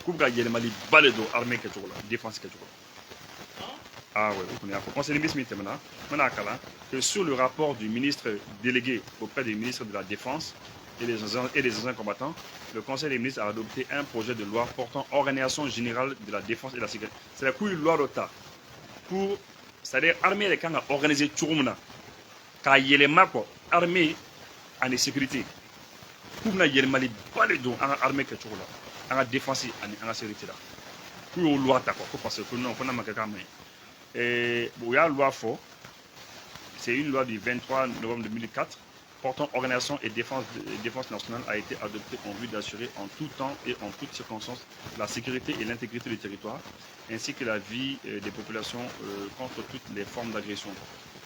Speaker 1: k'u bɛ ka yɛlɛmaliba de don armée kɛcogo la défense kɛcogo la. Ah oui, le conseil des ministres maintenant que sur le rapport du ministre délégué auprès des ministres de la Défense et des anciens combattants, le conseil des ministres a adopté un projet de loi portant organisation générale de la défense et de la sécurité. C'est la loi d'OTA pour, c'est-à-dire l'armée est quand organisée Tchouroumna, quand il y a les armée en sécurité. Pour que y mali balé donc armée que Tchouroula, en défense et en sécurité là. Pour une loi d'accord, parce que non, on a marqué quand même. Et il y a une loi fort, c'est une loi du 23 novembre 2004 portant organisation et défense nationale a été adoptée en vue d'assurer en tout temps et en toutes circonstances la sécurité et l'intégrité du territoire ainsi que la vie des populations contre toutes les formes d'agression.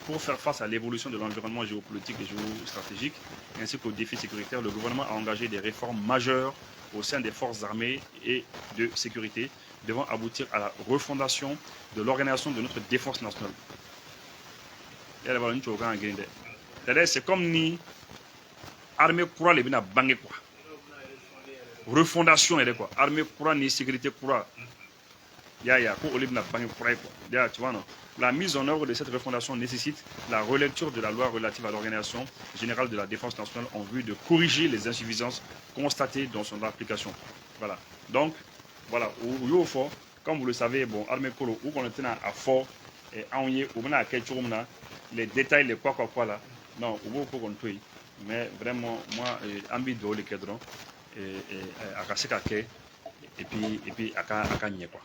Speaker 1: Pour faire face à l'évolution de l'environnement géopolitique et géostratégique ainsi qu'aux défis sécuritaires, le gouvernement a engagé des réformes majeures au sein des forces armées et de sécurité devant aboutir à la refondation de l'organisation de notre défense nationale. C'est comme ni armée courant les bina bangé quoi. Refondation elle est quoi. Armée courant ni sécurité courant. Quoi tu vois non. La mise en œuvre de cette refondation nécessite la relecture de la loi relative à l'organisation générale de la défense nationale en vue de corriger les insuffisances constatées dans son application. Voilà. Donc voilà, comme vous le savez, bon, armée Kolo, où on était à fort, et on y est, on a les détails, les quoi là, non, on va qu'on peut, mais vraiment, moi, ambi de le cadre, et à casser caquet, et puis à gagner quoi.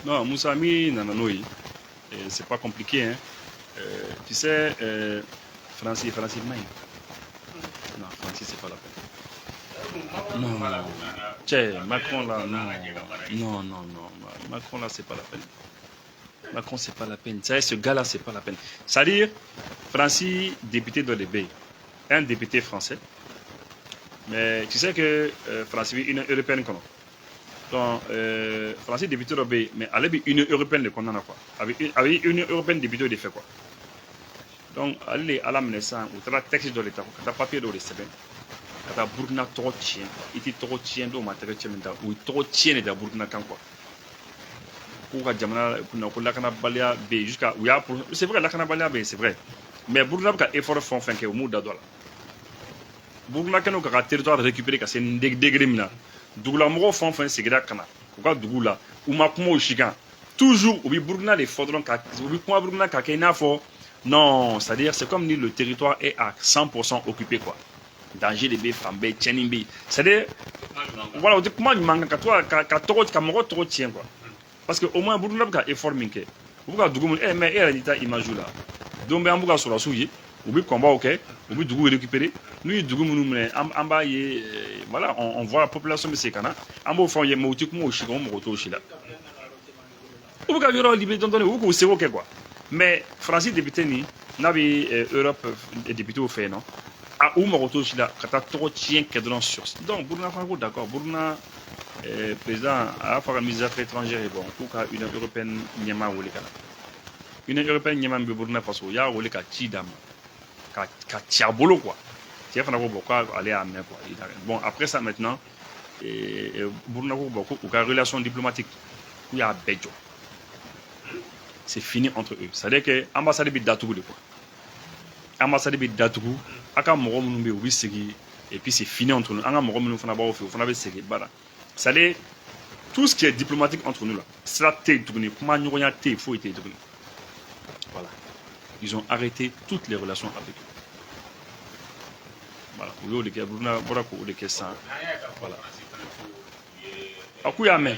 Speaker 1: Non, Moussami Nananoï, c'est pas compliqué. Hein. Tu sais, Francis Maï. Non, Francis, c'est pas la peine. Non, tiens, Macron là, non. Macron là, c'est pas la peine. Macron, c'est pas la peine. Tu sais, ce gars-là, c'est pas la peine. C'est-à-dire, Francis, député de l'Ébé, un député français. Mais tu sais que Francis, une européenne qu'on a. Donc, Français député européen, mais avec l'Union européenne, le condamne quoi. Avec l'Union européenne député, il fait quoi. Donc, aller à la menace, ou tu as texte de l'État, tu as papier de l'État, tu as Burkina trop tien, il est trop tien de matériel ou trop tien de Burkina quand quoi. Pour que Jamana, pour la Canabalia B, jusqu'à où il y a c'est vrai, la Canabalia B, c'est vrai. Mais Burkina a effort font fin que au monde d'Adola. Burkina a un territoire récupéré, c'est un degré mina. Dougla mɔgɔw fɛn o fɛn sigira ka na u ka dugu la u ma kuma o si kan toujours u bɛ Burkina de fɔ dɔrɔn u bɛ kuma Burkina ka kɛ i n'a fɔ non c'est-à-dire c'est comme ni le territoire est à 100% occupé quoi danger de bɛ fan bɛɛ tiɲɛni bɛ yen c'est-à-dire voilà o tɛ kuma ɲuman kan ka to ka mɔgɔ tɔgɔ tiɲɛ quoi parce que au moins Burkina bɛ ka effort min kɛ u bɛ ka dugu min mais e yɛrɛ n'i ta image la don bɛ an bɛ ka sɔrɔsiw ye u bɛ kɔnbaw kɛ u bɛ dugu récupérer n'u ye dugu minnu minɛ an b'a ye voilà on voit la population bɛ se ka na an b'o fɔ ye mais u tɛ kuma o si kan o mɔgɔ t'o si la u bɛ ka yɔrɔ libéré dɔɔnin u bɛ k'u seko kɛ quoi mais Francis député ni n'a bɛ Europe député fɛ yen nɔ u mɔgɔ t'o si la ka taa tɔgɔ tiɲɛ kɛ dɔrɔn sur donc Burkina fana ko d'accord Burkina président a fait la mise à étrangère et bon pour que l'Union européenne n'y ait pas où les cas. L'Union européenne n'y ait pas où Burkina Faso, il y a où les cas Chidam, Tiabolo quoi. C'est un peu pourquoi aller à mer quoi. Bon après ça maintenant, Burkina Faso ou une relation diplomatique, il y a Béjo. C'est fini entre eux. C'est-à-dire que l'ambassade est d'Atougou quoi. L'ambassade est d'Atougou, aka mogo munumbe ubisigi et puis c'est fini entre nous. Anga mogo munu fana ba ofi, fana be segi bala. C'est-à-dire tout ce qui est diplomatique entre nous là, c'est la tête tournée. Comment nous regardons il faut être tourné. Voilà. Ils ont arrêté toutes les relations avec eux. Voilà. Au lieu de que Bruna Borako ou de que ça. Voilà. Akuyame.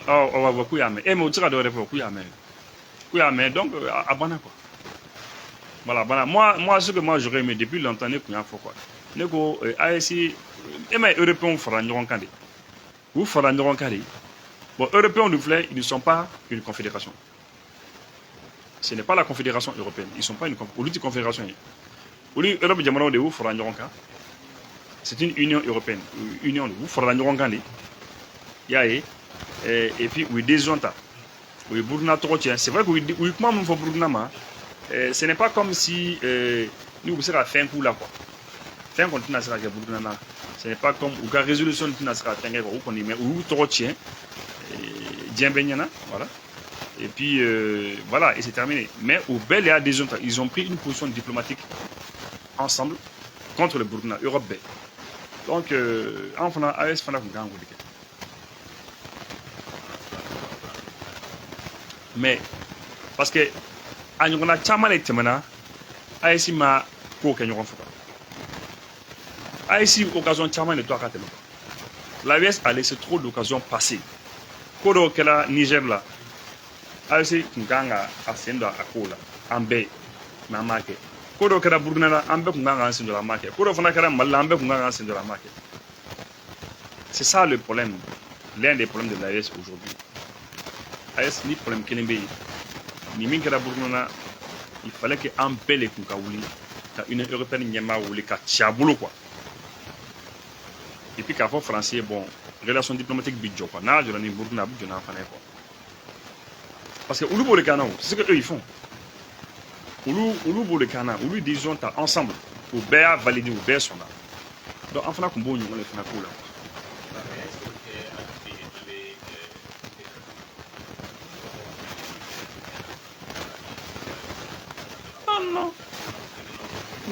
Speaker 1: Oh, Akuyame. Eh, mais on tira de répondre Akuyame. Akuyame. Donc, abana quoi. Voilà. Moi, ce que moi j'aurais aimé depuis longtemps, c'est qu'on quoi. Neko, ASI, et mais Européens feront une rencontre. Vous ferez une rencontre. Bon, Européens ils ne sont pas une confédération. Ce n'est pas la confédération européenne. Ils ne sont pas une confédération. C'est une union européenne. Union, vous ferez une rencontre. Et puis, oui, des ontas. Oui, Burkina c'est vrai que oui, comment on fait Burkina, ce n'est pas comme si nous, vous serez à fin coup là, quoi. Fin continent sera que Burkina, ce n'est pas comme ou la résolution de sera atteinte ou qu'on y met ou Torotien, voilà. Et puis voilà, et c'est terminé. Mais au bel et à des autres, ils ont pris une position diplomatique ensemble contre le Burkina, Europe B. Donc, en faisant AS, faisant un grand. Mais parce que on a tellement de témoins, AS m'a quoi qu'on fait. AS occasion tellement de toi qu'à l'AS a laissé trop d'occasions passer. Kodo kela Niger là, AS kunganga asendo akola, ambe na marque. Kodo kela Burkina là, ambe kunganga asendo la marque. Kodo fana kela Mali ambe kunganga asendo la marque. C'est ça le problème, l'un des problèmes de l'AS aujourd'hui. AS ni problème kelembe, ni minkela Burkina, il fallait que ambe les kunkaouli, ka une européenne nyama ou les ka tiabolo quoi. Et puis qu'à fond français, bon, relation diplomatique bidjo quoi. N'a je n'ai Burkina bidjo n'a pas quoi. Parce que Ouloubo le Cana, c'est ce que eux ils font. Ouloubo le Cana, Oulou disons t'as ensemble, ou Béa validé ou Béa son là. Donc en faisant qu'on bon on les fait cool là.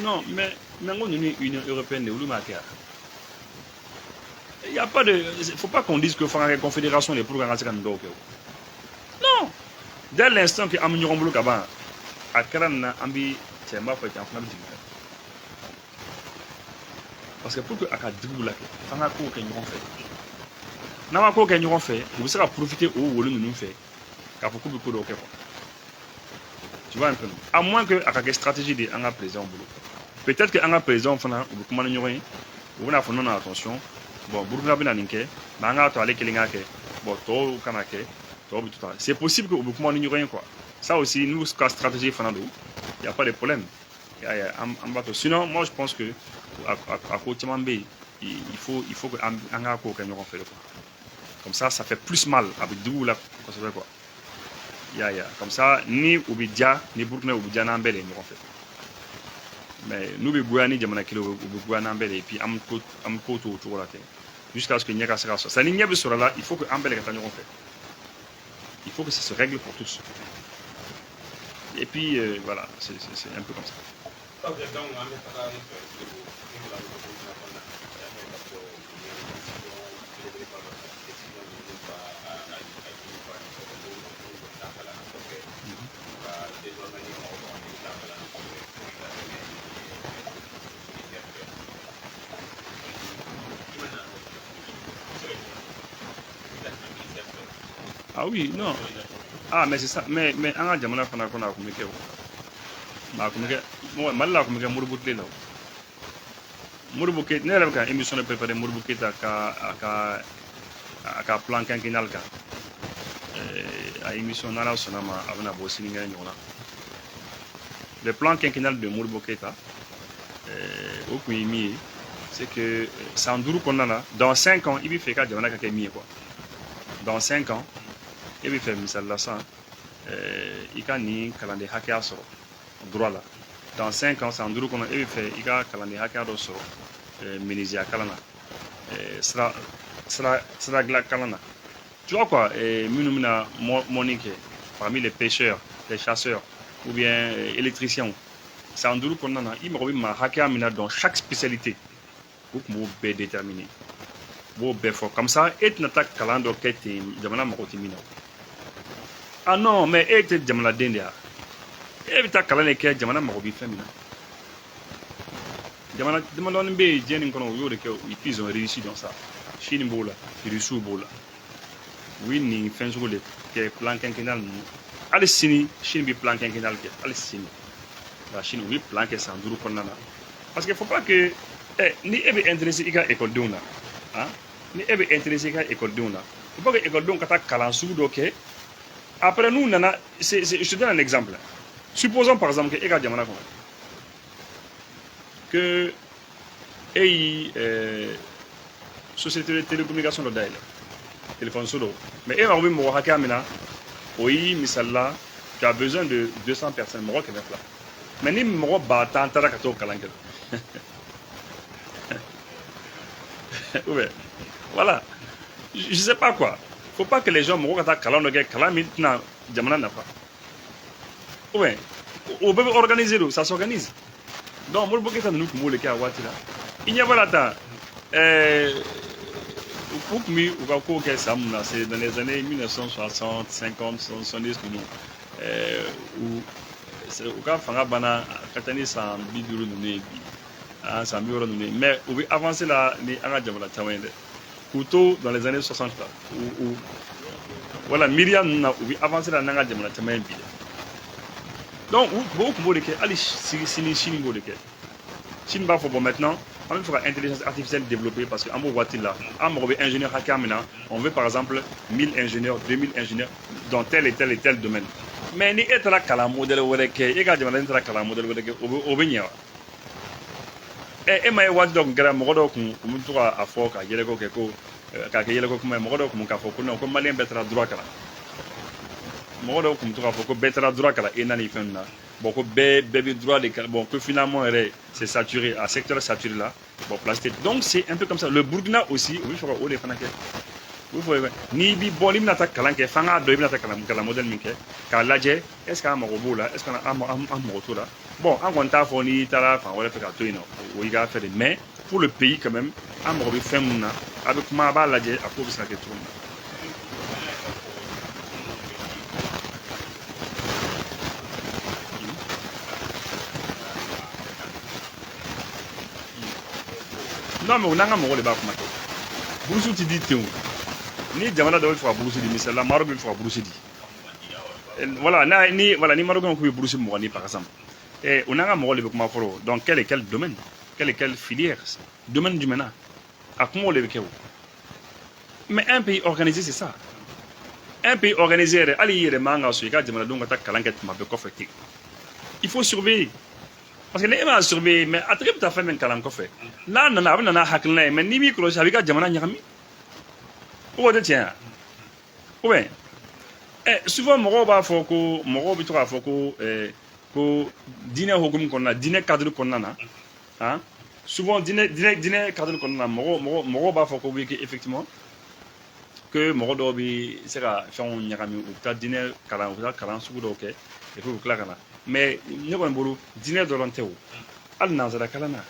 Speaker 1: Non, mais on est une Union européenne de Oulou Makia. Il n'y a pas de. Il ne faut pas qu'on dise que la confédération est pour garantir un dos. Non! Dès l'instant que Amignon Blou Kaba, à Karan Ambi, c'est ma faute en flamme. Parce que pour que Akadou là, il y a un cours qu'ils ont fait. Dans un cours qu'ils ont fait, vous serez à profiter au ou nous fait. Car beaucoup de cours tu vois un peu. À moins que la stratégie de un président boulot. Peut-être que un président, ou comment l'ignorer, ou on a fait attention. Bon, Burkina Faso, Banga to aller kelinga ke, bon to kanake, to tout ça. C'est possible que au Burkina n'y rien quoi. Ça aussi nous la stratégie Fernando, il y a pas de problème. Sinon moi je pense que à côté Mambe, il faut que anga ko kanyo fait quoi. Comme ça fait plus mal avec du là quoi. Comme ça ni Obidia ni Burkina Obidia na mbele nous fait. Mais nous be Gouani jamana kilo Gouana mbele et puis am koto autour la terre. Jusqu'à ce que Nyaka sera ça. Ça n'y a pas sur là, il faut que Ambel et Catania fait. Il faut que ça se règle pour tous. Et puis voilà, c'est un peu comme ça. Ah oui, non. Ah, mais c'est ça. Mais en a jamana fana qu'on a communiqué. Ma communiqué. Moi, mal la communiqué Mourbouké là. Mourbouké, n'est-ce pas une émission de préparer Mourbouké à plan quinquennal ka. À émission nana sonama avec un boss n'ingé n'yona. Le plan quinquennal de Mourbouké au Kouimi, c'est que san duuru kɔnɔna na dans 5 ans i bɛ fɛ i ka jamana ka kɛ min ye quoi dans 5 ans i bɛ fɛ misali la sisan i ka nin kalanden hakɛya sɔrɔ droit la dans 5 ans san duuru kɔnɔ i bɛ fɛ i ka kalanden hakɛya dɔ sɔrɔ menuisier kalan na sira dilan kalan na tu vois quoi minnu bɛna mɔni kɛ parmi les pêcheurs les chasseurs ou bien électriciens san duuru kɔnɔna na i mago bɛ maa hakɛya min na dans chaque spécialité u tun b'o bɛɛ déterminer u b'o bɛɛ fɔ comme ça e tɛna taa kalan dɔ kɛ ten jamana mago tɛ min na ah non mais e tɛ jamanaden de ye e bɛ taa kalan de kɛ jamana mago bɛ fɛn min na jamana damadɔni bɛ yen diɲɛ nin kɔnɔ u y'o de kɛ ils ont réussi dans ça Chine b'o la Russie b'o la u ye nin fɛn sugu de kɛ plan quinquennal ninnu hali sini Chine bɛ plan quinquennal kɛ hali sini la Chine u bɛ plan kɛ san duuru kɔnɔna na parce que faut pas que ni e bɛ intéressé i ka écoledenw na ah ni e bɛ intéressé i ka écoledenw na il faut que écoledenw ka taa kalan sugu dɔ kɛ après n'u nana je te donne un exemple supposons par exemple que e ka jamana kɔnɔ que e y'i société de télécommunication dɔ dayɛlɛ téléphone so dɔ mais e mago bɛ mɔgɔ hakɛya min na o y'i misali la tu as besoin de 200 personnes mɔgɔ 200 mais ni mɔgɔ 1000 taara ka t'o kalan kɛ ouais. Voilà. Je sais pas quoi. Faut pas que les gens me regardent kalan de kalan maintenant jamana n'a pas. Ouais. On peut organiser ça s'organise. Donc moi beaucoup ça nous comme le cas watira. Il n'y a pas là pour que ou va quoi que ça c'est dans les années 1960, 50, 70 nous où au cas fanga bana katani sa biduru nous ça mieux mais on veut avancer là ni anga jamana tawende couteau dans les années 60 là ou voilà Myriam na on veut avancer là nanga jamana tawende donc beaucoup de que ali Chine go de que Chine va faut bon maintenant on fera intelligence artificielle développée parce que en voiture là on veut ingénieur hacker maintenant on veut par exemple 1000 ingénieurs 2000 ingénieurs dans tel et tel domaine mais ni être là kala modèle wala que e ga jamana être kala modèle wala que au benya e ma ye waati dɔ tun kɛra mɔgɔ dɔw kun bɛ to k'a fɔ ka yɛlɛko kɛ ko k'a kɛ yɛlɛko kuma ye mɔgɔ dɔw kun k'a fɔ ko non ko maliyɛn bɛɛ taara droit kalan mɔgɔ dɔw kun bɛ to k'a fɔ ko bɛɛ taara droit kalan ENA ni fɛn ninnu na bon ko bɛɛ bɛ droit de kalan bon que finalement yɛrɛ c'est saturé à secteur saturé là bon place tɛ donc c'est un peu comme ça le Burkina aussi o bɛ fɛ ka o de fana kɛ o bɛ fɔ n'i bi bɔ n'i bɛna taa kalan kɛ f'an k'a dɔn i bɛna taa kalan modèle min kɛ k'a lajɛ est ce que an mago b'o la est ce que an mago t'o la bon an kɔni t'a fɔ n'i taara fan wɛrɛ fɛ ka to yen nɔ o y'i ka fɛ de mais pour le pays quand même an mago bɛ fɛn mun na a bɛ kuma a b'a lajɛ a ko bɛ se ka kɛ cogo min na. non mais o n'an ka mɔgɔ de b'a kuma kɛ burusu ti di ten o ni jamana dɔ bɛ fɛ ka burusu di misali la Maroc bɛ fɛ ka burusu di voilà ni Marocain ko bɛ burusu mɔgɔ ni par exemple on n'a pas de kuma fɔlɔ donc quel domaine quelle filière domaine jumɛn na a kuma o de bɛ kɛ o mais un pays organisé c'est ça un pays organisé yɛrɛ hali i yɛrɛ man ka so i ka jamanadenw ka taa kalan kɛ tuma bɛɛ kɔfɛ ten il faut surveiller parce que ni e m'a surveiller mais a tigi bɛ taa fɛn min kalan kɔfɛ n'a nana a bɛ na n'a hakilina ye mais n'i m'i kɔlɔsi a b'i ka jamana ɲagami o tɛ tiɲɛ ou bien souvent mɔgɔw b'a fɔ ko mɔgɔw bɛ to k'a fɔ ko diinɛ hukumu kɔnɔna diinɛ cadre kɔnɔna na hein souvent diinɛ cadre kɔnɔna na mɔgɔw b'a fɔ ko oui que effectivement que mɔgɔ dɔw bɛ se ka fɛnw ɲagami u bɛ taa diinɛ kalan u bɛ taa kalan sugu dɔw kɛ et puis u bɛ tila ka na mais ne kɔni bolo diinɛ dɔrɔn tɛ o hali nanzara kalan na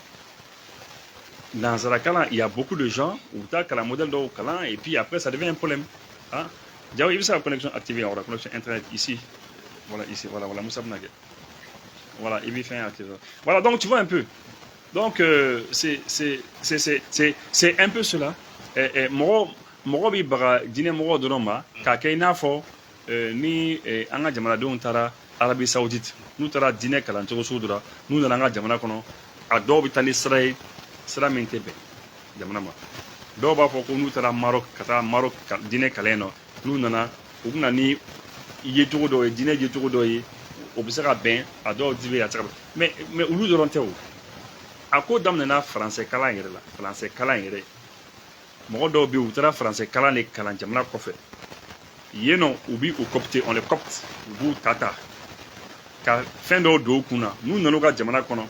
Speaker 1: nanzara kalan il y a beaucoup de gens u bɛ taa kalan modèle dɔw kalan et puis après ça devient un problème hein Diaw il veut sa connexion activée la connexion internet ici voilà Moussa Bnagé voilà il veut faire activer voilà donc tu vois un peu donc c'est un peu cela mɔgɔ bi baga diinɛ mɔgɔ dɔrɔn ma k'a kɛ i n'a fɔ ni an ka jamanadenw taara Arabie Saoudite n'u taara diinɛ kalan cogo sugu dɔ la n'u nana an ka jamana kɔnɔ a dɔw bɛ taa ni sira ye sira min tɛ bɛn jamana ma dɔw b'a fɔ ko n'u taara Maroc ka taa Maroc diinɛ kalan yen nɔ n'u nana u bɛna ni yecogo dɔw ye diinɛ yecogo dɔw ye o bɛ se ka bɛn a dɔw di bɛ a tɛ se ka bɛn mais olu dɔrɔn tɛ o a ko daminɛna français kalan yɛrɛ la français kalan yɛrɛ mɔgɔ dɔw bɛ yen u taara français kalan de kalan jamana kɔfɛ yen nɔ u bi u copter on les copte u b'u ta ka fɛn dɔw don u kun na n'u nana u ka jamana kɔnɔ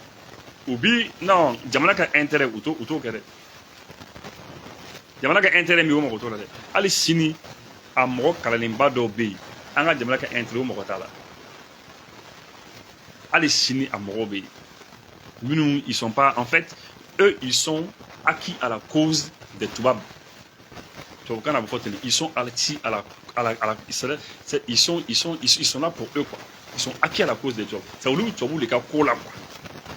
Speaker 1: u bi non jamana ka intérêt u t'o kɛ dɛ jamana ka intérêt min o mɔgɔ t'o la dɛ hali sini a mɔgɔ kalanlenba dɔw bɛ yen an ka jamana ka intérêt o mɔgɔ t'a la hali sini a mɔgɔw bɛ yen minnu ils sont pas en fait eux ils sont acquis à la cause des tubab tubabukan na bɛ fɔ ten ils sont acquis à la ils sont là pour eux quoi ils sont acquis à la cause des tubab c'est olu tubabuw de ka ko la quoi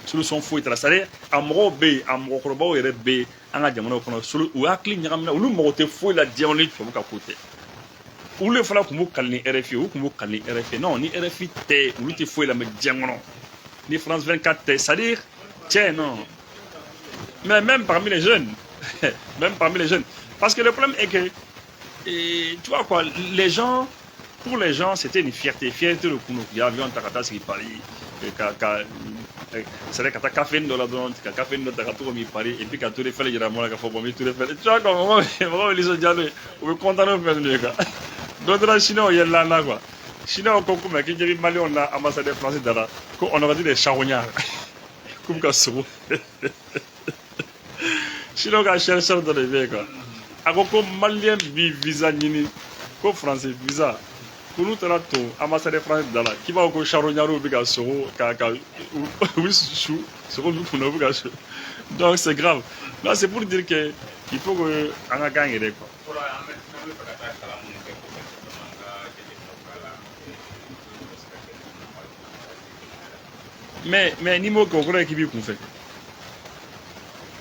Speaker 1: solution foyi t'a la c'est-à-dire a mɔgɔw bɛ yen a mɔgɔkɔrɔbaw yɛrɛ bɛ yen an ka jamanaw kɔnɔ u hakili ɲagamina olu mɔgɔ tɛ foyi la diɲɛ ni tubabu ka ko tɛ olu de fana tun b'u kali ni RFI olu tun b'u kali ni RFI non ni RFI tɛ olu tɛ foyi la mɛ diɲɛ kɔnɔ ni France 24 tɛ c'est-à-dire tiens non mais même parmi les jeunes même parmi les jeunes parce que le problème est que tu vois quoi les gens pour les gens c'était une fierté de kunu ya avion takata sigi Paris c'est-à-dire ka taa café dɔ la dɔrɔn ka café dɔ ta ka to mi Paris et puis ka to de fɛlɛ yira mɔgɔ la ka fɔ bon mi to de fɛlɛ tu vois quoi mɔgɔ bɛ nisɔndiya n'o ye u bɛ content n'o fɛn ninnu ye quoi dɔ taara chinois yɛlɛla an na quoi chinois ko mais k'i jaabi maliyɛnw na ambassadeur français dara ko on aurait dit des charognards k'u bɛ ka sogo chinois ka chercheur dɔ de bɛ yen quoi a ko maliyɛn bi visa ɲini ko français visa ko n'u taara to ambassadeur français da la k'i b'a fɔ ko charognards bɛ ka sogo u bɛ su sogo bɛ kunna u bɛ ka su donc c'est grave là c'est pour dire que il faut que an ka kan yɛrɛ quoi. Mais ni m'o kɛ o kɔrɔ ye k'i b'i kun fɛ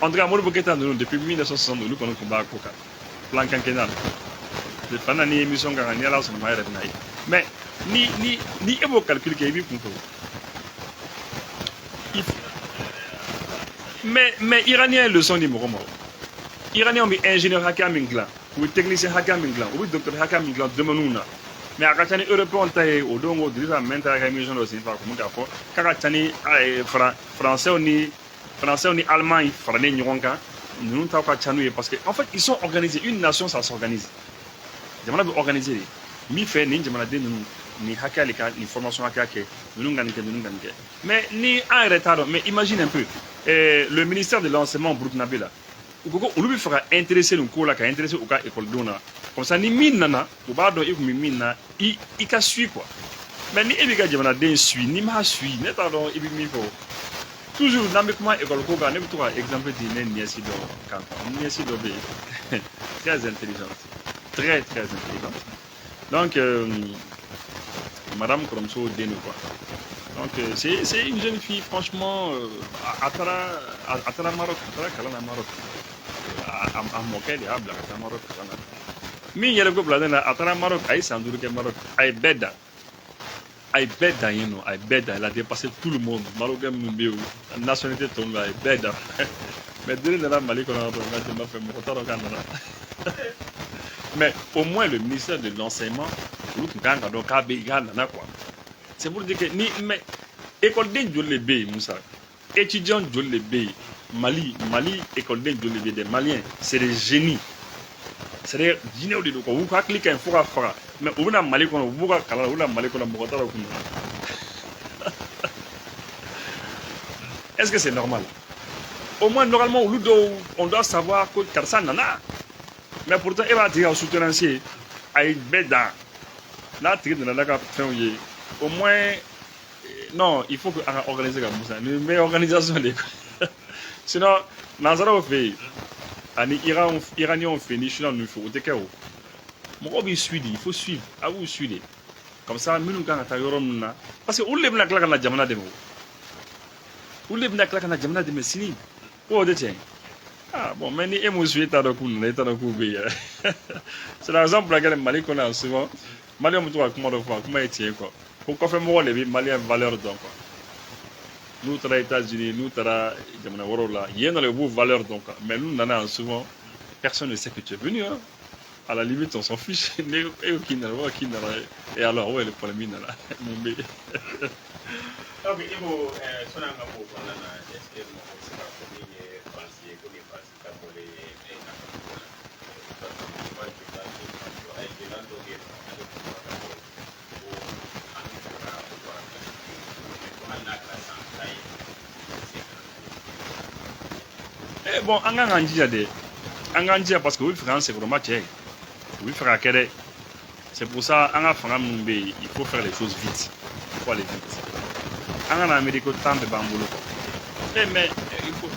Speaker 1: en tout cas Modibo Keïta ninnu depuis 1960 olu kɔni tun b'a ko kan plan quinquennal de fana ni émission kan ni ala sɔnna ma yɛrɛ bɛna ye mais ni e b'o calcul kɛ i b'i kun fɛ mais iranien ye leçon di mɔgɔ ma iranien bɛ ingénieur hakɛya min dilan u bɛ technicien hakɛya min dilan u bɛ docteur hakɛya min dilan domaine na mais a ka ca ni européen ta ye o don ko Dirisa Mɛn ta ka émission dɔ senfɛ a kun bɛ k'a fɔ k'a ka ca ni français ni allemand faralen ɲɔgɔn kan ninnu taw ka ca n'u ye parce que en fait ils sont organisés une nation ça s'organise jamana bɛ organiser de min fɛ nin jamanaden ninnu nin hakɛya de ka nin formation hakɛya kɛ ninnu ka nin kɛ ninnu ka nin kɛ mais ni an yɛrɛ t'a dɔn mais imagine un peu le ministère de l'enseignement burkinabé la u ko ko olu bɛ fɛ ka intéresser nin ko la ka intéresser u ka écoledenw na comme ça ni min nana u b'a dɔn i kun bɛ min na i ka suit quoi mais ni e b'i ka jamanaden suit n'i m'a suit ne t'a dɔn i bɛ min fɔ toujours n'an bɛ kuma école ko kan ne bɛ to ka exemple di ne nièce dɔ kan nièce dɔ bɛ yen très intelligente très intelligente donc madame kɔrɔmuso den quoi donc c'est une jeune fille franchement a taara Maroc a taara kalan na Maroc a mɔkɛ de y'a bila ka taa Maroc kalan na min yɛrɛ ko bila ne la a taara Maroc a ye san 5 kɛ Maroc a ye bɛɛ dan yen nɔ a ye bɛɛ dan elle a dépassé tout le monde Marocain minnu bɛ yen nationalité tɔ ninnu a ye bɛɛ dan mais deni nana Mali kɔnɔ dɔrɔn n ka jama fɛ mɔgɔ t'a dɔn k'a nana mais au moins le ministère de l'enseignement olu tun kan ka dɔn k'a bɛ k'a nana quoi c'est pour dire que ni mais écoleden joli de bɛ yen Musa étudiant joli de bɛ yen Mali écoleden joli de bɛ yen des Maliens c'est des génies c'est-à-dire jinɛw de don quoi u hakili ka ɲi fo ka faga mais u bɛna Mali kɔnɔ u b'u ka kalan na u bɛna Mali kɔnɔ mɔgɔ t'a dɔn kun est-ce que c'est normal au moins normalement olu dɔw on doit savoir ko karisa nana mais pourtant e b'a tigi ka soutenancer a ye bɛɛ dan n'a tigi nana n'a ka fɛnw ye au moins non il faut que an ka organiser ka Musa nin bɛ organisation de quoi sinon nanzaraw fɛ yen ani iraniens fɛ ni chinois ninnu fɛ o tɛ kɛ o mɔgɔw b'i suit de il faut suivre a b'u suit de comme ça minnu kan ka taa yɔrɔ min na parce que olu de bɛna tila ka na jamana dɛmɛ o olu de bɛna tila ka na jamana dɛmɛ sini o tɛ tiɲɛ ah bon mais ni e m'o suit e t'a dɔn k'u nana e t'a dɔn k'u bɛ yen c'est la raison pour laquelle Mali kɔnɔ yan souvent maliyɛnw bɛ to ka kuma dɔ fɔ a kuma ye tiɲɛ quoi ko kɔfɛ mɔgɔ de bɛ maliyɛn valeur dɔn quoi n'u taara États-Unis n'u taara jamana wɛrɛw la yen nɔ de b'u valeur dɔn quoi mais n'u nana yan souvent personne ne sait que tu es venu hein à la limite on s'en fiche ne e k'i nana wa k'i nana et alors o ye le problème min nana mun bɛ yen.
Speaker 2: ok Ibo sɔnni an ka bɔ o kɔnɔna na est-ce que mɔgɔ bɛ se ka fɔ
Speaker 1: bon an kan k'an jija de an k'an jija parce que u bɛ fɛ k'an sɛgɛrɛma cɛ u bɛ fɛ ka kɛ dɛ c'est pour ça an ka fanga minnu bɛ yen il faut faire les choses vite il faut aller vite an kana miiri ko temps bɛɛ b'an bolo quoi mais il faut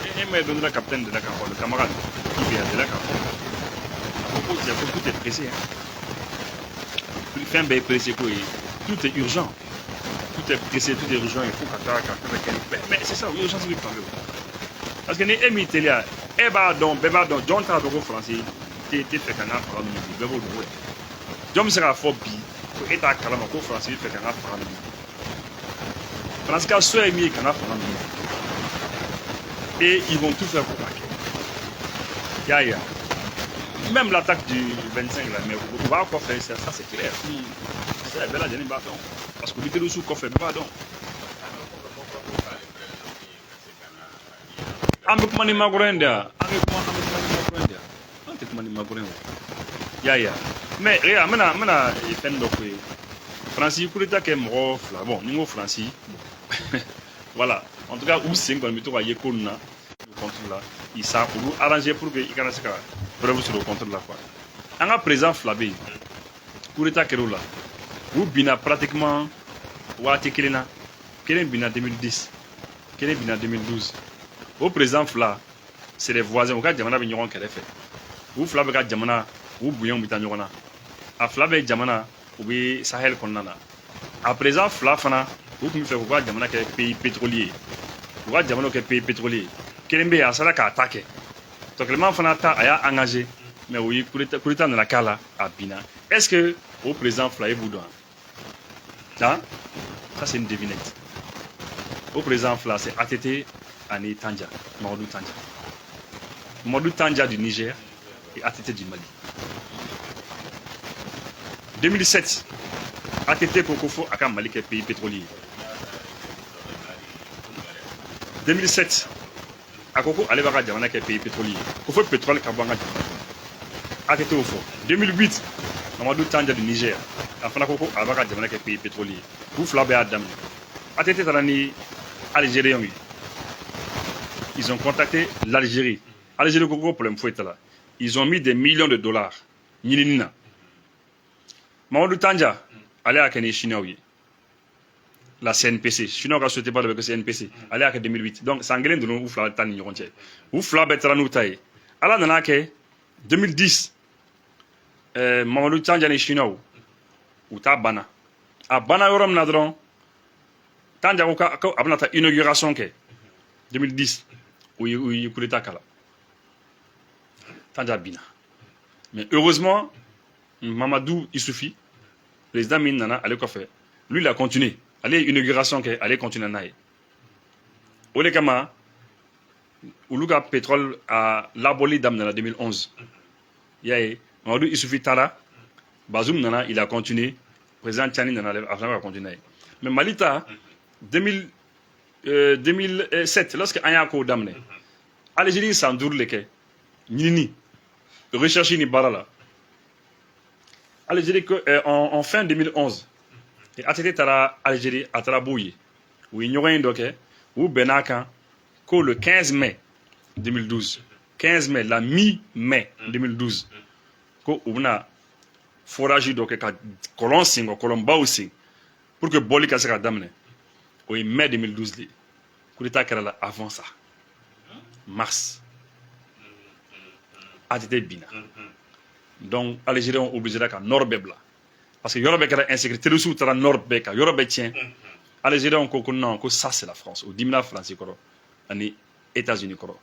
Speaker 1: don dɔ la capitaine de la k'a fɔ le camarade qui vient de la k'a fɔ a ko cɛ ko tout est pressé fɛn bɛɛ ye pressé ko ye tout est urgent tout est pressé tout est urgent il faut ka taa ka fɛn bɛɛ kɛ mais c'est ça urgence bɛ fan bɛɛ parce que ni e m'i teliya e b'a dɔn bɛɛ b'a dɔn jɔn t'a dɔn ko faransi tɛ fɛ ka n ka faga minɛ bi bɛɛ b'o dɔn dɛ jɔn bɛ se k'a fɔ bi ko e t'a kalama ko faransi bɛ fɛ ka n ka faga minɛ faransi ka so ye min ye ka n ka faga minɛ et ils vont tout faire pour pas que ya même l'attaque du 25 là mais on va encore faire ça c'est clair c'est bɛɛ lajɛlen b'a dɔn parce que olu tɛ su kɔfɛ bɛɛ b'a dɔn an bɛ kuma ni makɔrɔ in de yan an bɛ kuma ni makɔrɔ in de yan an tɛ kuma ni makɔrɔ in o y'a ye mais an bɛna fɛn dɔ fɔ ye faransi coup d'état kɛ mɔgɔ fila bon ni n ko faransi voilà en tout cas u sen kɔni bɛ to ka ye ko ninnu na o contre la i sa olu arranger pour que i kana se ka preuve sɔrɔ o contre la quoi an ka président fila bɛ yen coup d'état kɛra o la u binna pratiquement waati kelen na kelen binna 2010 kelen binna 2012 o président fila c'est des voisins u ka jamana bɛ ɲɔgɔn kɛrɛfɛ u fila bɛ ka jamana u bonya bɛ taa ɲɔgɔn na a fila bɛ jamana u bɛ sahel kɔnɔna na a président fila fana u tun bɛ fɛ k'u ka jamana kɛ pays pétrolier u ka jamana kɛ pays pétrolier kelen bɛ yen a sera k'a ta kɛ tɔkɛlɛman fana ta a y'a engagé mais o ye coup d'état nana k'a la a binna est-ce que o président fila e b'u dɔn hein ça c'est une devinette o président fila c'est ATT ani Tandja Mamadou Tandja du Niger et ATT du Mali 2007 ATT ko fo a ka Mali kɛ pays pétrolier 2007 a ko ale b'a ka jamana kɛ pays pétrolier ko fo pétrole ka bɔ an ka jamana ATT o fɔ 2008 Mamadou Tandja du Niger a fana ko a b'a ka jamana kɛ pays pétrolier u fila bɛɛ y'a daminɛ ATT taara ni Algériens ye ils ont contacté l'Algérie Algérie ko problème foyi t'a la ils ont mis des millions de dollars ɲinini na Mamadou Tandja ale y'a kɛ ni Chinois ye la CNPC Chinois ka société ba dɔ bɛ kɛ CNPC ale y'a kɛ 2008 donc san kelen dɔrɔn u fila ta ni ɲɔgɔn cɛ u fila bɛɛ taara n'u ta ye ala nana kɛ 2010 Mamadou Tandja ni Chinois u ta banna a banna yɔrɔ min na dɔrɔn Tandja ko a bɛna taa inauguration kɛ 2010 u ye coup d'état kala Tandja binna mais heureusement Mamadou Issoufou président min nana ale kɔfɛ lui il a continué ale ye inauguration kɛ ale continue n'a ye o de kama olu ka pétrole a labɔli daminɛna 2011 i y'a ye Mamadou Issoufou taara Bazoum nana il a continué président Tchani nana a fana ka continuer n'a ye mais Mali ta 2007 lorsque an y'a kow daminɛ Algérie san 5 de kɛ ɲinini recherche ni baara la Algérie en fin 2011 ATT taara Algérie a taara b'u ye u ye ɲɔgɔn ye dɔ kɛ u bɛnn'a kan ko le 15 mai 2012 15 mai la mi-mai 2012 ko u bɛna forage dɔ kɛ ka kɔlɔn sen kɔlɔnbaw sen pour que bɔli ka se ka daminɛ o ye mai 2012 de coup d'état kɛra la avant ça mars ATT binna donc Algériens ont obligé ka nord bɛɛ bila parce que yɔrɔ bɛɛ kɛra insécurité terroristes taara nord bɛɛ kan yɔrɔ bɛɛ tiɲɛ Algériens ko non ko ça c'est la France o dimina Faransi kɔrɔ ani États-Unis kɔrɔ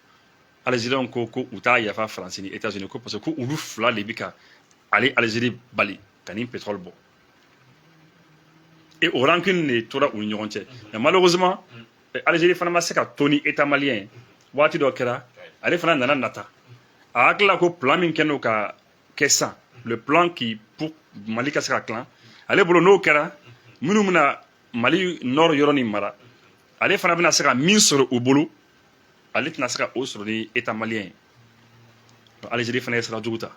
Speaker 1: Algériens ko u t'a yafa Faransi ni États-Unis ko parce que ko olu fila de bɛ ka ale Algérie bali ka ni pétrole bɔ et o rancune de tora u ni ɲɔgɔn cɛ mais malheureusement Algérie fana ma se ka to ni État malien ye waati dɔ kɛra ale fana nana nata a hakilila ko plan min kɛ n'o ka kɛ san le plan qui pour Mali ka se ka tilan ale bolo n'o kɛra minnu bɛna Mali nord yɔrɔ ni mara ale fana bɛna se ka min sɔrɔ o bolo ale tɛna se ka o sɔrɔ ni État malien ye Algérie fana ye sira jugu ta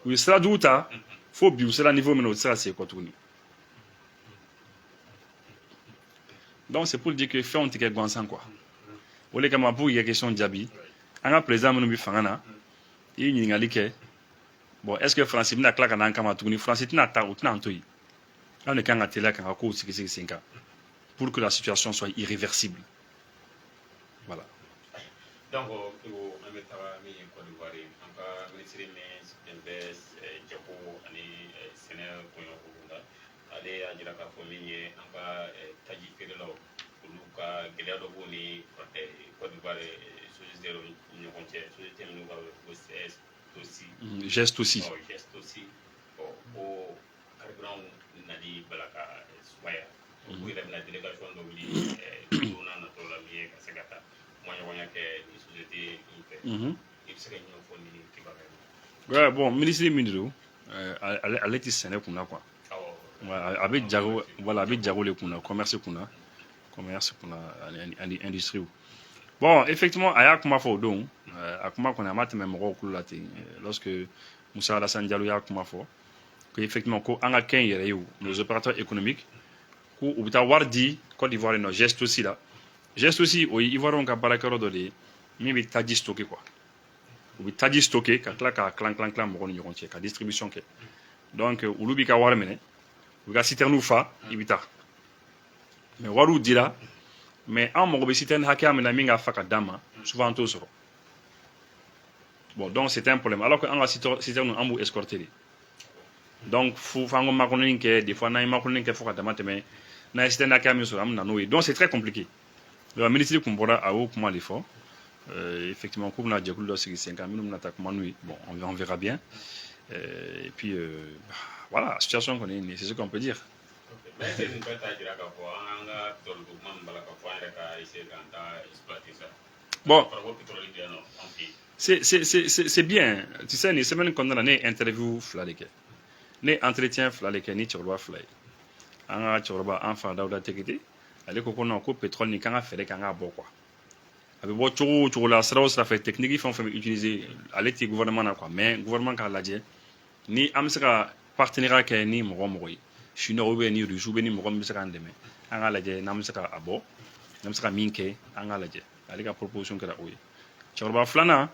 Speaker 1: u ye sira jugu ta fo bi u sera niveau min na u tɛ se ka segin kɔ tuguni donc c'est pour dire que fɛnw tɛ kɛ gansan quoi o de kama pour k'i ka question jaabi an ka président minnu bɛ fanga na i ye ɲininkali kɛ bon est ce que faransi bɛna tila ka n'an kama tuguni faransi tɛna ta o tɛna an to yen anw de kan ka teliya k'an ka kow sigi sen kan pour que la situation soit irréversible voilà.
Speaker 2: donc ko an bɛ taga min ye Côte d'Ivoire an ka ministre min bɛ jago ani sɛnɛ kɔɲɔko la ale y'a jira k'a fɔ min ye an ka taji feerelaw olu ka gɛlɛya dɔ b'u ni Côte d'Ivoire société ni ɲɔgɔn cɛ société minnu b'a wele ko
Speaker 1: geste aussi
Speaker 2: geste aussi ko carburant nali bala ka sumaya u yɛrɛ bɛna délégation dɔ wuli don n'a nataw la min ye ka se ka taa ɲɔgɔnya kɛ ni société in fɛ i bɛ se ka ɲɛfɔ fɔ ni kibaruya
Speaker 1: ouais bon ministre min de don ale tɛ sɛnɛ kunna quoi a bɛ jago voilà a bɛ jago le kunna commerce kunna ani industrie bon effectivement a y'a kuma fɔ o don a kuma kɔni a ma tɛmɛ mɔgɔw kulo la ten lorsque Moussa Alassane Diallo y'a kuma fɔ que effectivement ko an ka kɛ n yɛrɛ ye nos opérateurs économiques ko u bɛ taa wari di Côte d'Ivoire nɔ geste aussi la geste aussi o ye Ivoirien ka baarakɛyɔrɔ dɔ de ye min bɛ taji stocké quoi u bɛ taji stocké ka tila k'a tilan mɔgɔw ni ɲɔgɔn cɛ ka distribution kɛ donc olu b'i ka wari minɛ u bɛ ka citerne fa i bɛ taa mais wariw dira mais an mago bɛ citerne hakɛya min na min ka fa ka d'an ma souvent an t'o sɔrɔ bon donc c'est un problème alors que an ka citerne an b'u escorter de donc fo f'an ko makɔnɔni kɛ des fois n'an ye makɔnɔni kɛ fo ka dama tɛmɛ n'a ye citerne hakɛya min sɔrɔ an bɛ na n'o ye donc c'est très compliqué donc ministre kun bɔra a y'o kuma de fɔ effectivement k'u bɛna jɛkulu dɔ sigi sen kan minnu bɛna taa kuma n'u ye bon on verra bien et puis voilà la situation kɔni c'est ce qu'on peut dire.
Speaker 2: Mais
Speaker 1: bon c'est bien tu sais ni semaine kɔnɔna na ne ye interview fila de kɛ ne ye entretien fila de kɛ ni cɛkɔrɔba fila ye an ka cɛkɔrɔba an fa Dawuda Tekete ale ko non ko pétrole ni kan ka fɛɛrɛ k'an ka bɔ quoi a bɛ bɔ cogo o cogo la sira o sira fɛ technique fɛn o fɛn bɛ utiliser ale tɛ gouvernement na quoi mais gouvernement k'a lajɛ ni an bɛ se ka partenariat kɛ ni mɔgɔ o mɔgɔ ye chinois ou bien ni russe ou bien ni mɔgɔ min bɛ se k'an dɛmɛ an k'a lajɛ n'an bɛ se ka a bɔ n'an bɛ se ka min kɛ an k'a lajɛ ale ka proposition kɛra o ye cɛkɔrɔba filanan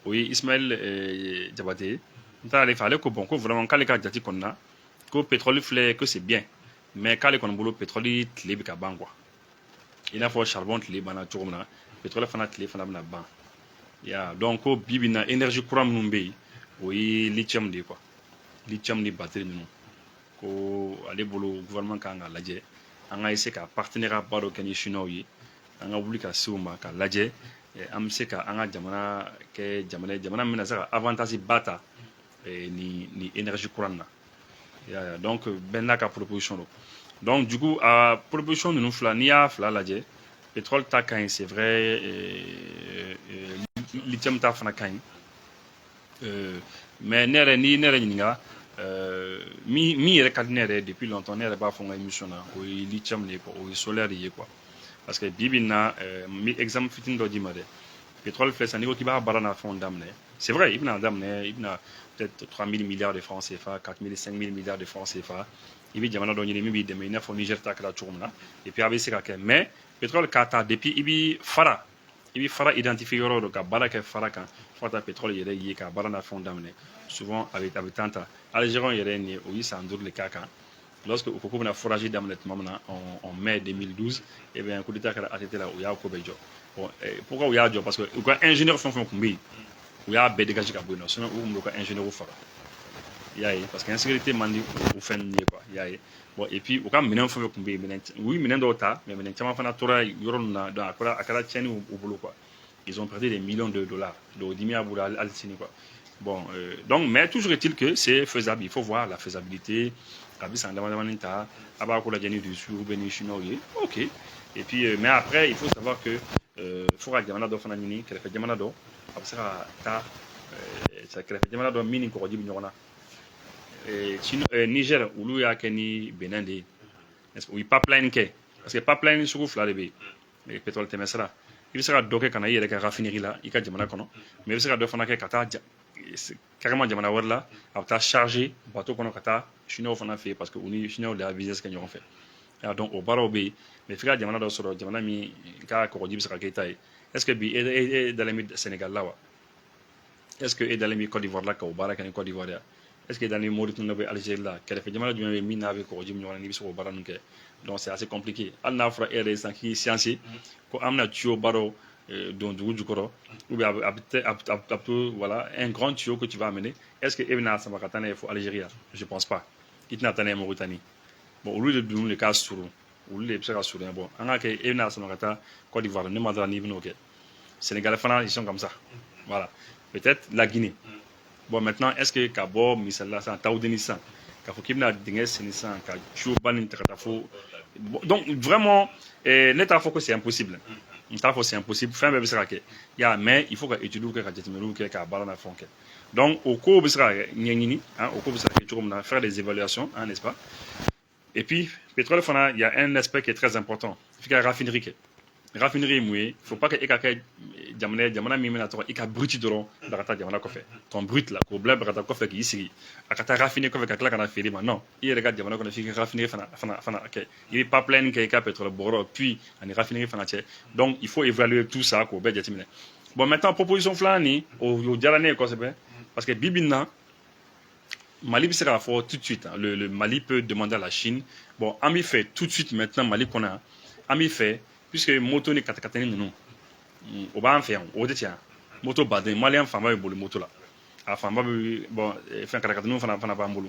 Speaker 1: o ye Ismaël Diabaté ye n taara ale fɛ ale ko bon ko vraiment k'ale ka jate kɔni na ko pétrole filɛ que c'est bien mais k'ale kɔni bolo pétrole tile bɛ ka ban quoi i n'a fɔ charbon tile banna cogo min na pétrole fana tile fana bɛna ban ya donc ko bi bi na énergie kura minnu bɛ yen o ye lithium de ye quoi lithium ni batterie ninnu ko ale bolo gouvernement kan ka lajɛ an ka essayer ka partenariat ba dɔ kɛ ni chinois ye an ka wuli ka se o ma ka lajɛ an bɛ se ka an ka jamana kɛ jamana ye jamana min bɛna se ka avantage ba ta ni énergie kura in na donc bɛɛ n'a ka proposition don donc du coup a proposition ninnu fila n'i y'a fila lajɛ pétrole ta ka ɲi c'est vrai lithium ta fana ka ɲi mais ne yɛrɛ ni ne yɛrɛ ɲininka min yɛrɛ ka di ne yɛrɛ depuis longtemps ne yɛrɛ b'a fɔ n ka émission na o ye lithium de ye quoi o ye solaire de ye quoi parce que bi bi in na n bɛ exemple fitinin dɔ d'i ma dɛ pétrole filɛ sisan n'i ko k'i b'a baara n'a fɛnw daminɛ c'est vrai i bɛna daminɛ i bɛna peut-être 3000 milliards de francs CFA 4000 5000 milliards de francs CFA i bɛ jamana dɔ ɲini min b'i dɛmɛ i n'a fɔ Niger ta kɛra cogo min na et puis a bɛ se ka kɛ mais pétrole k'a ta depuis i bɛ fara identifier yɔrɔ dɔ ka baara kɛ fara kan fo ka taa pétrole yɛrɛ ye ka baara n'a fɛnw daminɛ souvent a bɛ temps ta Algérien yɛrɛ ye nin ye o ye san 5 de k'a kan lorsque u ko k'u bɛna forage daminɛ tuma min na en mai 2012 et bien coup d'état kɛra ATT la u y'a ko bɛɛ jɔ bon pourquoi u y'a jɔ parce que u ka ingénieur fɛn o fɛn tun bɛ yen u y'a bɛɛ dégager ka bɔ yen nɔ sinon u tun b'u ka ingénieur faga i y'a ye parce que insécurité man di o fɛn ninnu ye quoi i y'a ye bon et puis u ka minɛn fɛn o fɛn tun bɛ yen u ye minɛn dɔw ta mais minɛn caman fana tora yɔrɔ ninnu na donc a kɛra tiɲɛni u bolo quoi ils ont perdu des millions de dollars donc dimi a bolo hali sini quoi bon donc mais toujours est-il que c'est faisable il faut voir la faisabilité a bɛ san damadamanin ta a b'a ko lajɛ ni russe ou bien ni chinois ye ok et puis mais après il faut savoir que fo ka jamana dɔ fana ɲini kɛrɛfɛ jamana dɔ a bɛ se ka taa kɛrɛfɛ jamana dɔ min ni kɔgɔji bɛ ɲɔgɔn na Niger olu y'a kɛ ni Benin de ye u ye pipeline kɛ parce que pipeline sugu fila de bɛ yen pétrole tɛmɛsira i bɛ se ka dɔ kɛ ka na i yɛrɛ ka raffinerie la i ka jamana kɔnɔ mais i bɛ se ka dɔ fana kɛ ka taa carrément jamana wɛrɛ la a bɛ taa charger bateau kɔnɔ ka taa chinois fana fɛ yen parce que u ni chinois de y'a business kɛ ɲɔgɔn fɛ donc o baaraw bɛ yen mais f'i ka jamana dɔ sɔrɔ jamana min ka kɔgɔji bɛ se ka kɛ i ta ye est ce que bi e dalemi Sénégal là wa est ce que e dalemi Côte d'Ivoire là ka bara kan Côte d'Ivoire ya est ce que dalemi Mauritanie be Algérie là kele fe jamana jumé mi na be ko jim ñona ni biso bara nunke donc c'est assez compliqué al na fra e sans qui science ko amna tio baro don du jukoro ou bien voilà un grand tuyau que tu vas amener est ce que Ebna Samakatane il faut Algérie je pense pas itna tane Mauritanie bon au lieu de donner le cas sur au lieu de faire sur bon on a que Ebna Samakata Côte d'Ivoire ne m'a ni venu Sénégal fana ils sont comme ça voilà peut-être la Guinée bon maintenant est ce que Kabo misala ça taoudeni ça ka fo kibna dingue senisa ka tuyau ban fo donc vraiment l'état faut que c'est impossible c'est impossible fin be bisra ke ya mais il faut que étudier que jetimeru ke ka bala na fonke donc au cours bisra nyengini hein au cours bisra ke na faire des évaluations hein n'est-ce pas et puis pétrole fana il y a un aspect qui est très important il faut que raffinerie moué faut pas que ekaka jamana mimena to ika bruti doro darata jamana ko fe ton brut là ko blab rata ko fe ki ici akata raffiner ko fe ka kala kana feri ma non il regarde jamana ko fi raffinerie fana ok il est pas plein que ika pétrole boro puis ani raffinerie fana tché donc il faut évaluer tout ça ko be jatimine bon maintenant proposition flani au jalane ko c'est bien parce que bibina Mali sera fort tout de suite hein. Le Mali peut demander à la Chine bon ami fait tout de suite maintenant Mali qu'on a ami fait puisque moto ni katakatani nous au bas en fait au détient moto badin malien femme le moto là a femme bon fin katakatani nous fana pas mbulu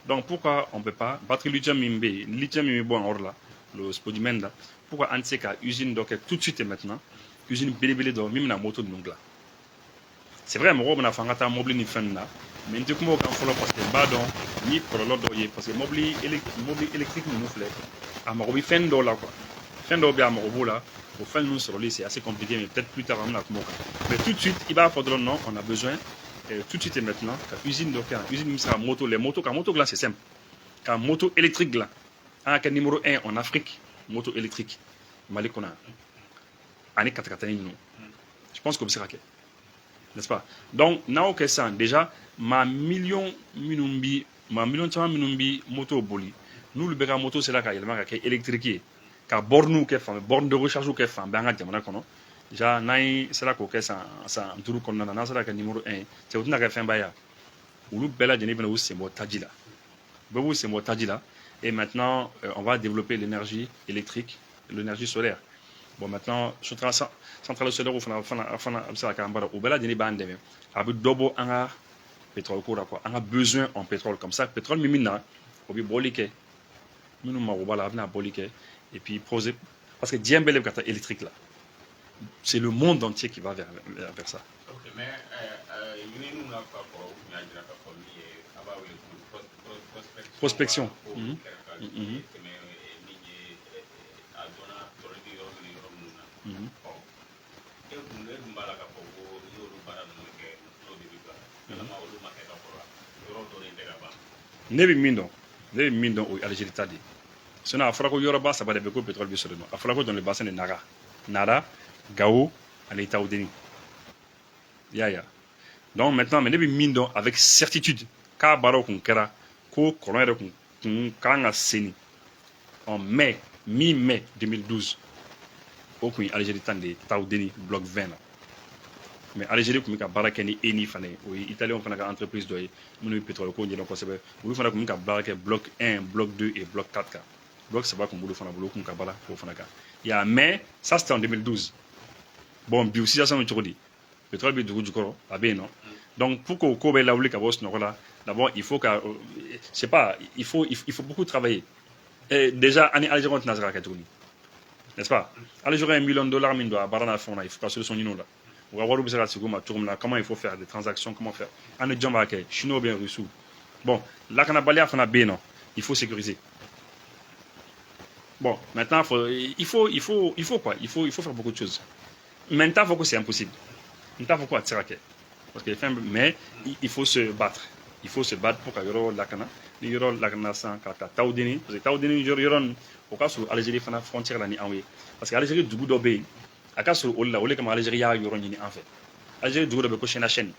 Speaker 1: donc pourquoi on peut pas battre lithium bon or là le spodimène là pourquoi antika usine donc tout de suite et maintenant usine belebele do même na moto de là c'est vrai mo na fangata mobile ni fenna mais tu comment kan folo parce que badon ni prolo do ye parce que mobile électrique nous flèche a mo bi fendo là quoi fendo bien mo là pour faire nous sur lui c'est assez compliqué mais peut-être plus tard on a mais tout de suite il va faudra non on a besoin tout de suite et maintenant usine donc usine sera moto les motos car moto là c'est simple car moto électrique là un numéro 1 en Afrique moto électrique Mali qu'on a année 80 je pense que c'est raqué n'est-ce pas donc now que ça déjà ma million chama minumbi moto boli nous le bega moto c'est là qu'il y a électrique ka borne ke fa borne de recharge ke fa banga jamana kono ja nay c'est là ko ke sa nturu kono na c'est là que numéro 1 c'est autant que fin baya ulu bela jeni bena aussi mo tajila bebu c'est mo tajila et maintenant on va développer l'énergie électrique l'énergie solaire bon maintenant centrale solaire ou fana ça ka mbara u bela jeni bande abi dobo anga pétrole ko quoi on a besoin en pétrole comme ça pétrole mimina obi bolike minu ma bala avna bolike et puis poser parce que Diembele kata électrique là c'est le monde entier qui va vers ça
Speaker 2: ok mais nous n'a pas pour
Speaker 1: prospection nebi mindo o Algérie tadi sinon a fɔra ko yɔrɔba saba de bɛ ko pétrole bɛ sɔrɔ yen nɔ a fɔra ko dans le bassin de Nara Gao ani Taoudeni ya donc maintenant mais ne bɛ min dɔn avec certitude k'a baaraw kun kɛra ko kɔlɔn yɛrɛ kun kan ka seni en mi-mai 2012 o kun ye Algérie tan de Taoudeni bloc 20 la mais Algérie kun bɛ ka baara kɛ ni Eni fana ye o ye italien fana ka entreprise dɔ ye minnu bɛ pétrole ko ɲɛdɔn kosɛbɛ olu fana kun bɛ ka baara kɛ bloc 1 bloc 2 et bloc 4 kan bloc saba kun bolo fana bolo kun ka baara k'o fana kan ya mais ça c'était en 2012 bon bi situation cogo di pétrole bɛ dugu jukɔrɔ a bɛ yen nɔ donc pour que ko bɛ lawuli ka bɔ sunɔgɔ la d'abord il faut ka je sais pas il faut beaucoup travailler et déjà ani Algérie tɛna se ka kɛ tuguni n'est-ce pas Algérie $1 million min don a baara n'a fɛnw na il faut ka solution ɲini o la u ka wariw bɛ se ka sigi u ma cogo min na comment il faut faire des transactions comment faire an ni jɔn b'a kɛ chinois bien russes bon lakanabaliya fana bɛ yen nɔ il faut sécuriser. Bon, maintenant, il faut quoi? Il faut faire beaucoup de choses. Maintenant, il faut que c'est impossible. Maintenant, il faut quoi tirer parce que mais il faut se battre. Il faut se battre pour que l'Akana sans Taoudeni. Parce que Taoudeni, au cas où l'Algérie fait la frontière là, parce que l'Algérie du bout d'obéir. À cas où on est comme l'Algérie a eu en fait. L'Algérie du bout d'obéir chez la chaîne.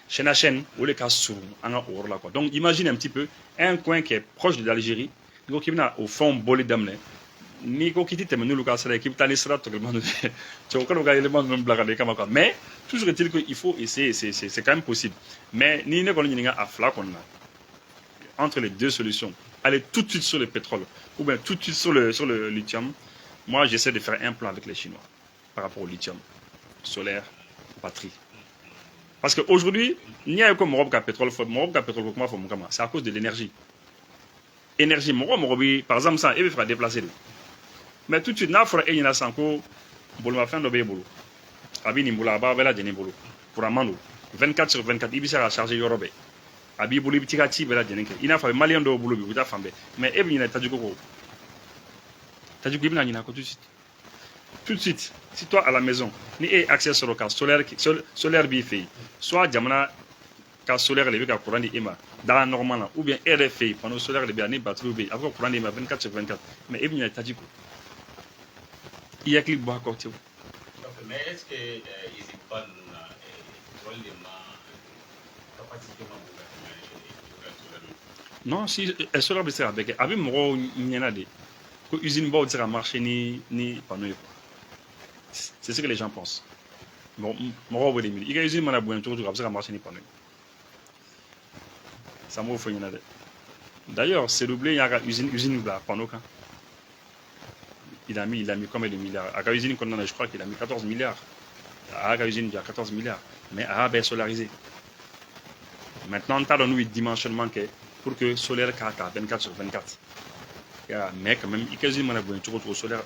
Speaker 1: Chez la chaîne, on est cas sur un or là quoi. Donc, imagine un petit peu un coin qui est proche de l'Algérie. Au fond bolé d'amener ni ko kiti tɛmɛ n'olu ka sira k'i bɛ taa ni sira tɔgɔman dɔ ye cɛw ka élément ninnu bila ka na i kama quoi mais toujours est-il que il faut essayer c'est quand même possible mais ni ne kɔni ɲininka a fila kɔni na entre les deux solutions aller tout de suite sur le pétrole ou bien tout de suite sur le lithium, moi j'essaie de faire un plan avec les Chinois par rapport au lithium solaire, batterie. Parce qu'aujourd'hui, il n'y a que mon pétrole, c'est à cause de l'énergie. Énergie, par exemple, ça, il va déplacer. Mais tout de suite, il y a un sanko, il va faire un boulot. Abi Nimboula, Babela, Jenibolo, pour Amando, 24 sur 24, il va charger Yorobe. Abi Bouli, Tikati, Bela, Jenike. Il a fait malien de boulot, il a fait. Mais il y a Tadjuko. Tadjuko, il y a tout de suite. Tout de suite, si toi à la maison, ni est accès sur le cas solaire bifé, soit Jamana cas solaire levé qu'à courant d'Ema, dans la normale, ou bien RFA, panneau solaire levé à ni batterie, avec courant d'Ema 24 sur 24. Mais il y a Tadjiko. Il y a qui boit à côté.
Speaker 2: Mais est-ce que ils n'ont pas capacité
Speaker 1: non, si elle sera blessée avec mon n'y en a des usine bord sera marché ni panneau. C'est ce que les gens pensent. Bon, mon il y a une usine à boire toujours ça marché ni panneau. Ça m'a fait une. D'ailleurs, c'est doublé il y a une usine là panneau quand. Il a mis combien de milliards? À la usine qu'on a, je crois qu'il a mis 14 milliards. À la usine, il y a 14 milliards. Mais à la solarisé. Maintenant, on a donné un dimensionnement pour que le solaire soit 24 sur 24. Mais quand même, il y a une usine qui est solaire.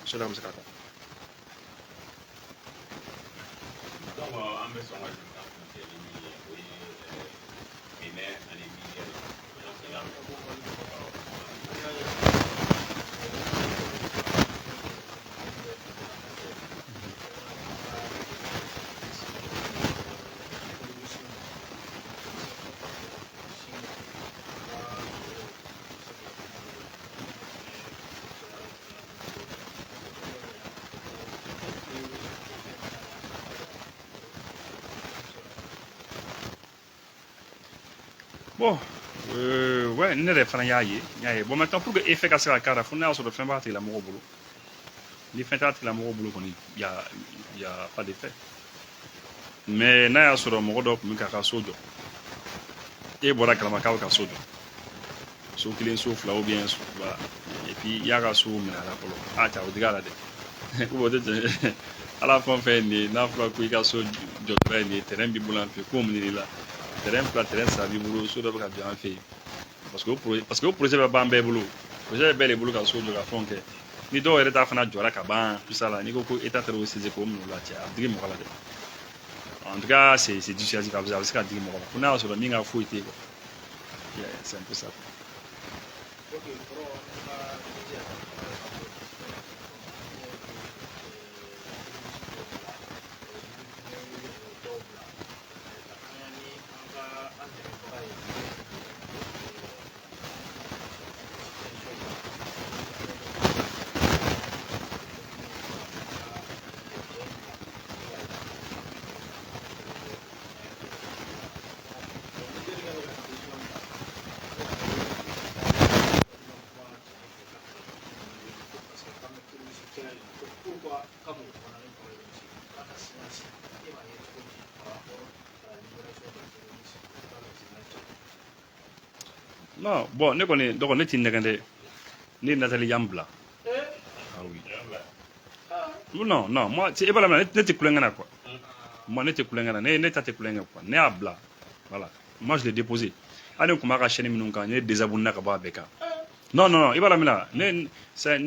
Speaker 1: Bon, ouais, nous avons fait bon, maintenant, pour que l'effet casse la carte, il faut que fin partie la mort au boulot. L'effet de la mort au boulot, il n'y a pas d'effet. Mais nous avons fait le mort au boulot, nous avons fait et voilà, nous avons fait le so kilin souffle ou bien voilà. Et puis il y a un sou mais à la polo. Ah, tu as regardé. Ou peut-être à la fin fait ni n'a pas quoi qu'il so job ni terrain bi boulant fait comme ni là. Terrain plat terrain ça bi boulot so doit bien fait. Parce que au projet va bambe boulot. Projet bel boulot ka so joga fond que ni do era ta fana jora ka ban tout ça là ni ko état terre aussi c'est comme nous là tu as dit mo là. En tout cas, c'est dissuasif à vous avez ce qu'a dit mo. On a sur le minga fouité quoi. C'est un peu ça. Non, bon, ne connais donc ne t'inégandé ni Nathalie Yambla. Ah oui. Non, moi, c'est pas la même, ne t'es coulingana quoi. Moi, ne t'es coulingana, ne t'es coulingana quoi. Ne abla. Voilà. Moi, je l'ai déposé. Allez, on m'a racheté minunga, ne désabonné à Beka. Non, il va la mener. Ne, c'est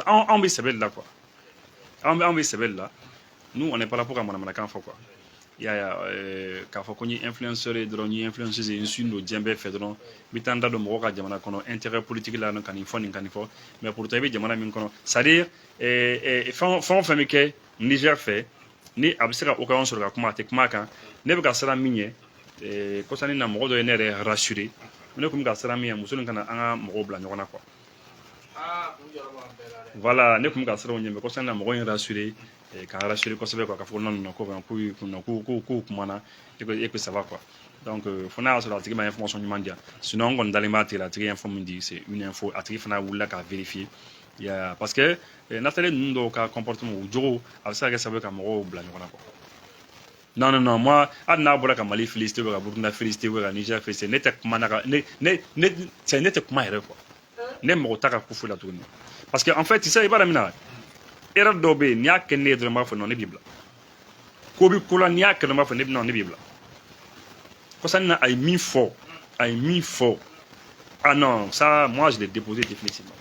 Speaker 1: on là quoi. On là. Nous, on n'est pas là pour qu'on m'en quoi. Il y a quand faut qu'on y influenceur et drone influenceuse et une no djembe fait drone bitanda do mo ka jamana kono intérêt politique là non kan il faut mais pour taber jamana min kono c'est-à-dire fond famille Niger fait ni absira occasion sur la comment te kan ne be ka sara minye ko sani na mo do ene rassurer ne ko ka sara minye musulun kana anga mo bla nyona quoi voilà ne ko ka sara nyembe ko sani na mo rassurer quand rassurer ko sebe quoi ka fo non ko kumana et que ça va quoi donc faut na sur la tigma information du mandia sinon on dans les matières la tigma info c'est une info à tigma fana wula ka vérifier Yeah, parce que Nathalie nous donc un comportement au jour avec ça que ça veut qu'amour blanc quoi. Non non non moi adna bora ka Mali félicité ka Burkina félicité ka Niger félicité n'était comment ne c'est n'était comment quoi. Ne mo taka kufu la tourner. Parce que en fait tu sais il va la mina. Erreur dobe ni a kenné vraiment faut non ne bible. Ko bi kula ni a kenné ma faut ne non ne bible. Ko ça na ay mi fort, ay mi fort. Ah non, ça moi je l'ai déposé définitivement.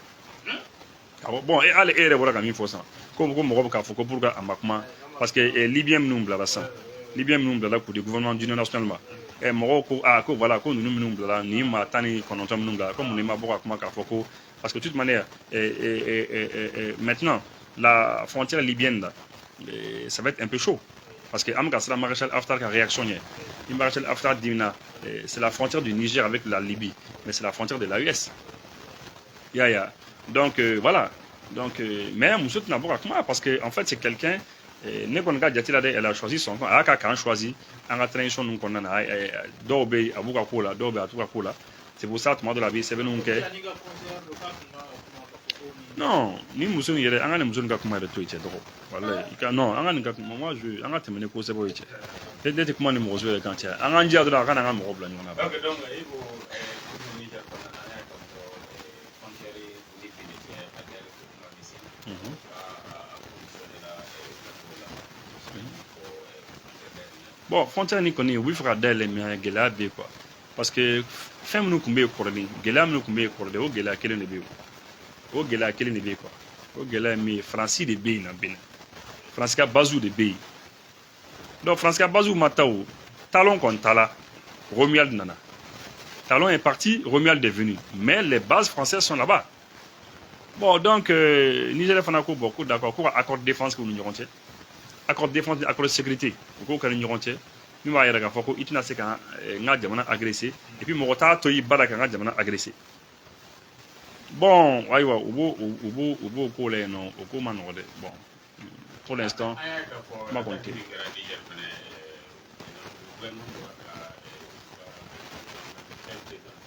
Speaker 1: Bon, et allez, et voilà, il faut ça. Comme on va pour amakma, parce que Libyen nous blabla ça. Libyen nous blabla pour le gouvernement d'union nationale. Et Morocco, ah, voilà, qu'on nous blabla, ni ma tani, qu'on entend nous blabla, comme on est ma bourra, comment kafoko. Parce que de toute manière, maintenant, la frontière libyenne, ça va être un peu chaud. Parce que Amka, c'est la maréchal Haftar qui a réactionné. Le maréchal Haftar Dimna, c'est la frontière du Niger avec la Libye, mais c'est la frontière de l'AUS. Ya. Donc voilà. Donc mais Moussou n'a pas comment parce que en fait c'est quelqu'un Nekonga Jatila elle a choisi son camp. Aka quand choisi en attraction nous qu'on a Dobe Abuka Kola, Dobe Atuka Kola. C'est pour ça tout le monde de la vie c'est venu que non, ni Moussou yere anga Moussou nga kuma de to iche doko. Voilà, non, anga nga moi je anga temene ko sebo iche. Dete kuma ni mo zo quand ya. Anga ndia do la kana nga mo bla nyona.
Speaker 2: Donc ibo Niger ko na ya ko
Speaker 1: bon frontière ni koni oui fera dele mi gela be quoi parce que femme nous kumbe korli gela nous kumbe korli o gela kele ne be o gela kele ne be quoi o gela mi franci de be na bin francisca bazou de be donc francisca bazou matao talon kon tala Romuald nana talon est parti Romuald est venu mais les bases françaises sont là-bas. Bon, donc, Niger a beaucoup d'accord, accord de défense que nous avons fait, accord de défense, accord de sécurité, nous avons fait, nous avons fait, nous avons agressé, et puis nous avons agressé. Bon, bon, pour l'instant, je vais compter.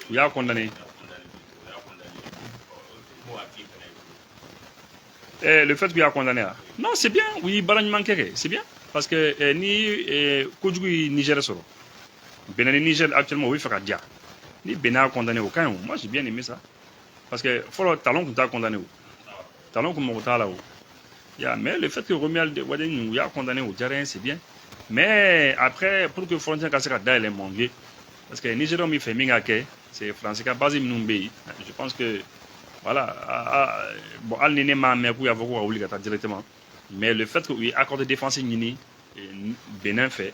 Speaker 1: Il y a condamné. Le fait qu'il a condamné. Non, c'est bien. Oui, c'est bien. Parce que ni Kodjougou Niger solo. Benin Niger actuellement, oui, fait dia. Ni Benin a condamné aucun. Moi, j'ai bien aimé ça. Parce que faut le talon qu'on t'a condamné. Talon qu'on m'a là. Mais le fait que Romuald Waden a condamné au terrain, c'est bien. Mais après, pour que Frontier Kasseka d'aille les mondier, parce que Niger mi fait mingake, c'est français qui a basé Mnumbe. Je pense que voilà, bon, al nene ma me ku ya voko wa wuli directement. Mais le fait que oui, accord de défense nini Bénin fait,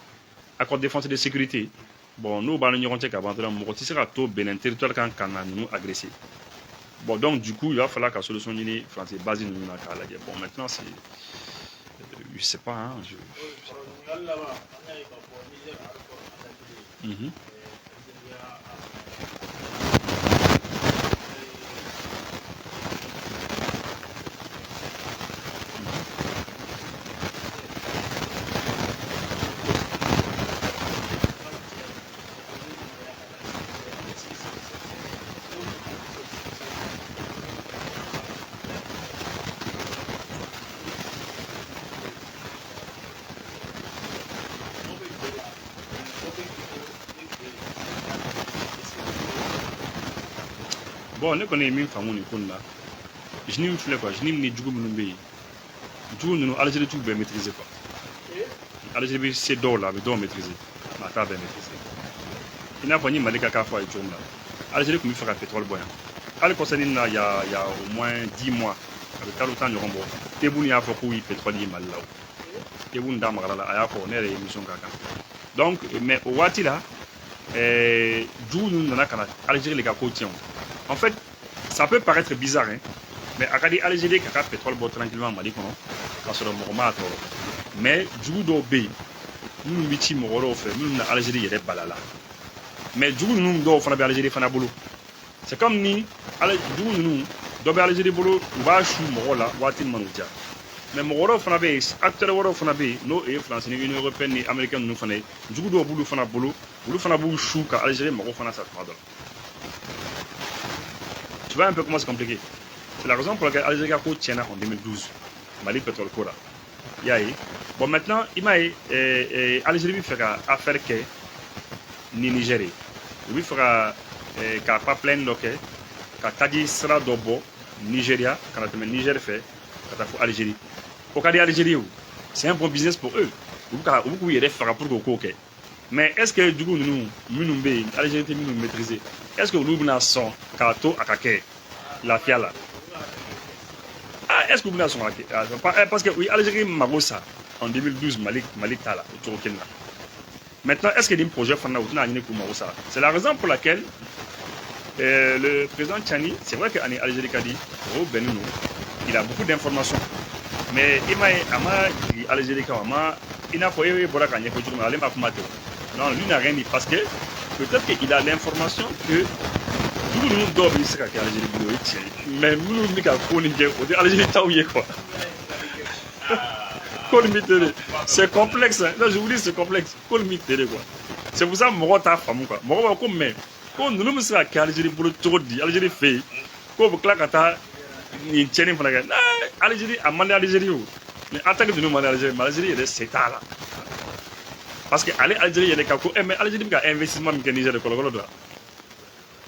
Speaker 1: accord de défense de sécurité. Bon, nous ba nous rentre ka bantra mo ti sera to Bénin territoire quand nous agressé. Bon, donc du coup, il va falloir que la solution nini français basé nous na kala. Bon, maintenant c'est je sais pas hein, bon, ne connaît même pas mon icône là. Je n'ai pas quoi, je n'ai ni du coup mon pays. Du coup, nous Algérie tout bien maîtriser quoi. Algérie c'est d'or là, mais d'or maîtriser. Ma table bien maîtriser. Il n'a pas ni Malika Kafa et tout là. Algérie comme il fait un pétrole boyant. À l'époque il y a au moins 10 mois. Avec tout le temps de rombo. Tebouni a fait couille pétrole mal là. Tebouni dame là, a ya ko ne émission kaka. Donc mais au wati là du nous na kana Algérie les gars côtiens. En fait, ça peut paraître bizarre, hein, mais Akadi Algérie qui a pétrole bon tranquillement Mali kono, parce que le Morma mais du coup d'obé, nous miti Moro fait, nous na Algérie y est balala. Mais du coup nous do fana Algérie fana bolo. C'est comme ni du coup nous d'obé Algérie bolo, va chou Moro là, wati manuja. Mais Moro fana be, acteur Moro fana be, no et France ni Union européenne ni américaine nous fana, du coup do bolo fana bolo chou ka Algérie Moro fana ça fera. Tu vois un peu comment c'est compliqué. C'est la raison pour laquelle Algérie a tient en 2012. Mali pétrole Cora. Bon, maintenant, il m'a Algérie fera affaire que ni Nigeria. Il fera qu'à pas plein d'ok, qu'à Tadji sera d'obo Nigeria, quand on a Niger fait, quand on a Algérie. Au cas d'Algérie, c'est un bon business pour eux. Vous pouvez faire pour le coquet. Mais est-ce que du coup, nous, Algérie, nous maîtriser? Est-ce que nous avons son carton à caquer la fiala? Ah, est-ce que vous avez son parce que oui, Algérie Magosa en 2012, Malik Tala, maintenant, est-ce qu'il y a un projet Magosa? C'est la raison pour laquelle le président Tchani, c'est vrai qu'en Algérie, il a beaucoup d'informations. Mais il m'a Algérie, il n'a pas eu non, lui n'a rien dit parce que peut-être qu'il a l'information que nous devons ici à Algérie. Mais nous ne pouvons pas Algérie quoi. C'est complexe. Là, je vous dis, c'est complexe. C'est pour ça que je suis femme. Mais quand nous sommes à Algérie pour le tour d'Algérie fait, quand vous claquez Algérie a demandé Algérie. Mais attaque de nous demander Algérie, c'est là. Parce que Algérie, il y a mais Algérie a un investissement qui est Niger de Colorado.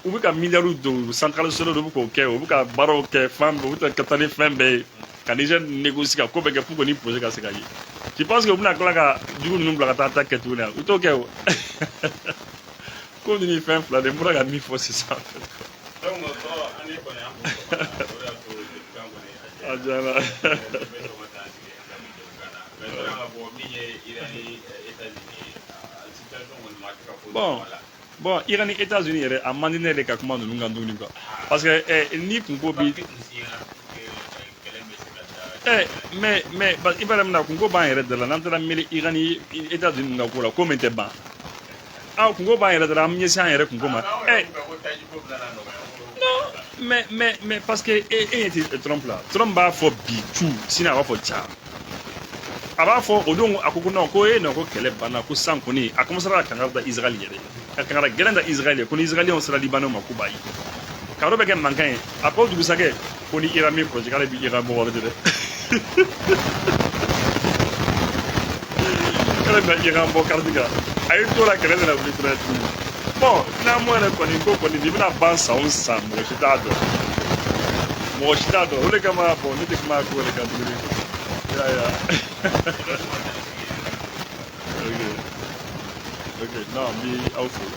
Speaker 1: Ou bien milliards de centrales solo de beaucoup, ou bien baro que femme, ou bien catane femme, quand Niger négocie pour qu'on y pose à ce gars. Tu penses que vous n'avez pas du coup nous bloquons attaque tout là. Ou toi que quand on y fait un plat de moura à mi c'est ça. Bon, Iran et États-Unis a mandé les cas comment nous avons dit quoi. Parce que ni Congo bi mais il va même na Congo ban yɛrɛ de la n'antara mili Iran et États-Unis nga ko la ko men tɛ ban. Ah Congo ban yɛrɛ de la am ɲɛsin an yɛrɛ Congo ma. Non, mais parce que était Trump là. Trump b'a fɔ bi tout sinon a b'a fɔ ca. A b'a fɔ o don a ko non ko non ko kɛlɛ banna ko san kɔni a commencera à kangara da Israël yɛrɛ. Ka kangara gɛlɛn da Israël ko ni Israéliens sera Libanais ma ko bayi. Karo bɛ kɛ mankan ye. A ko dugusajɛ ko ni Iran min projet k'ale bi Iran bɔ wari de dɛ. K'ale bɛ Iran bɔ carte kan. A ye to la kɛlɛ de la wuli fɛnɛ tuguni. Bon finalement yɛrɛ kɔni ko kɔni n'i bɛna ban san o san mɔgɔ si t'a dɔn. Mɔgɔ si t'a dɔn o de kama bon ne tɛ kuma ko de kan tuguni. Ok, non, mais au fond.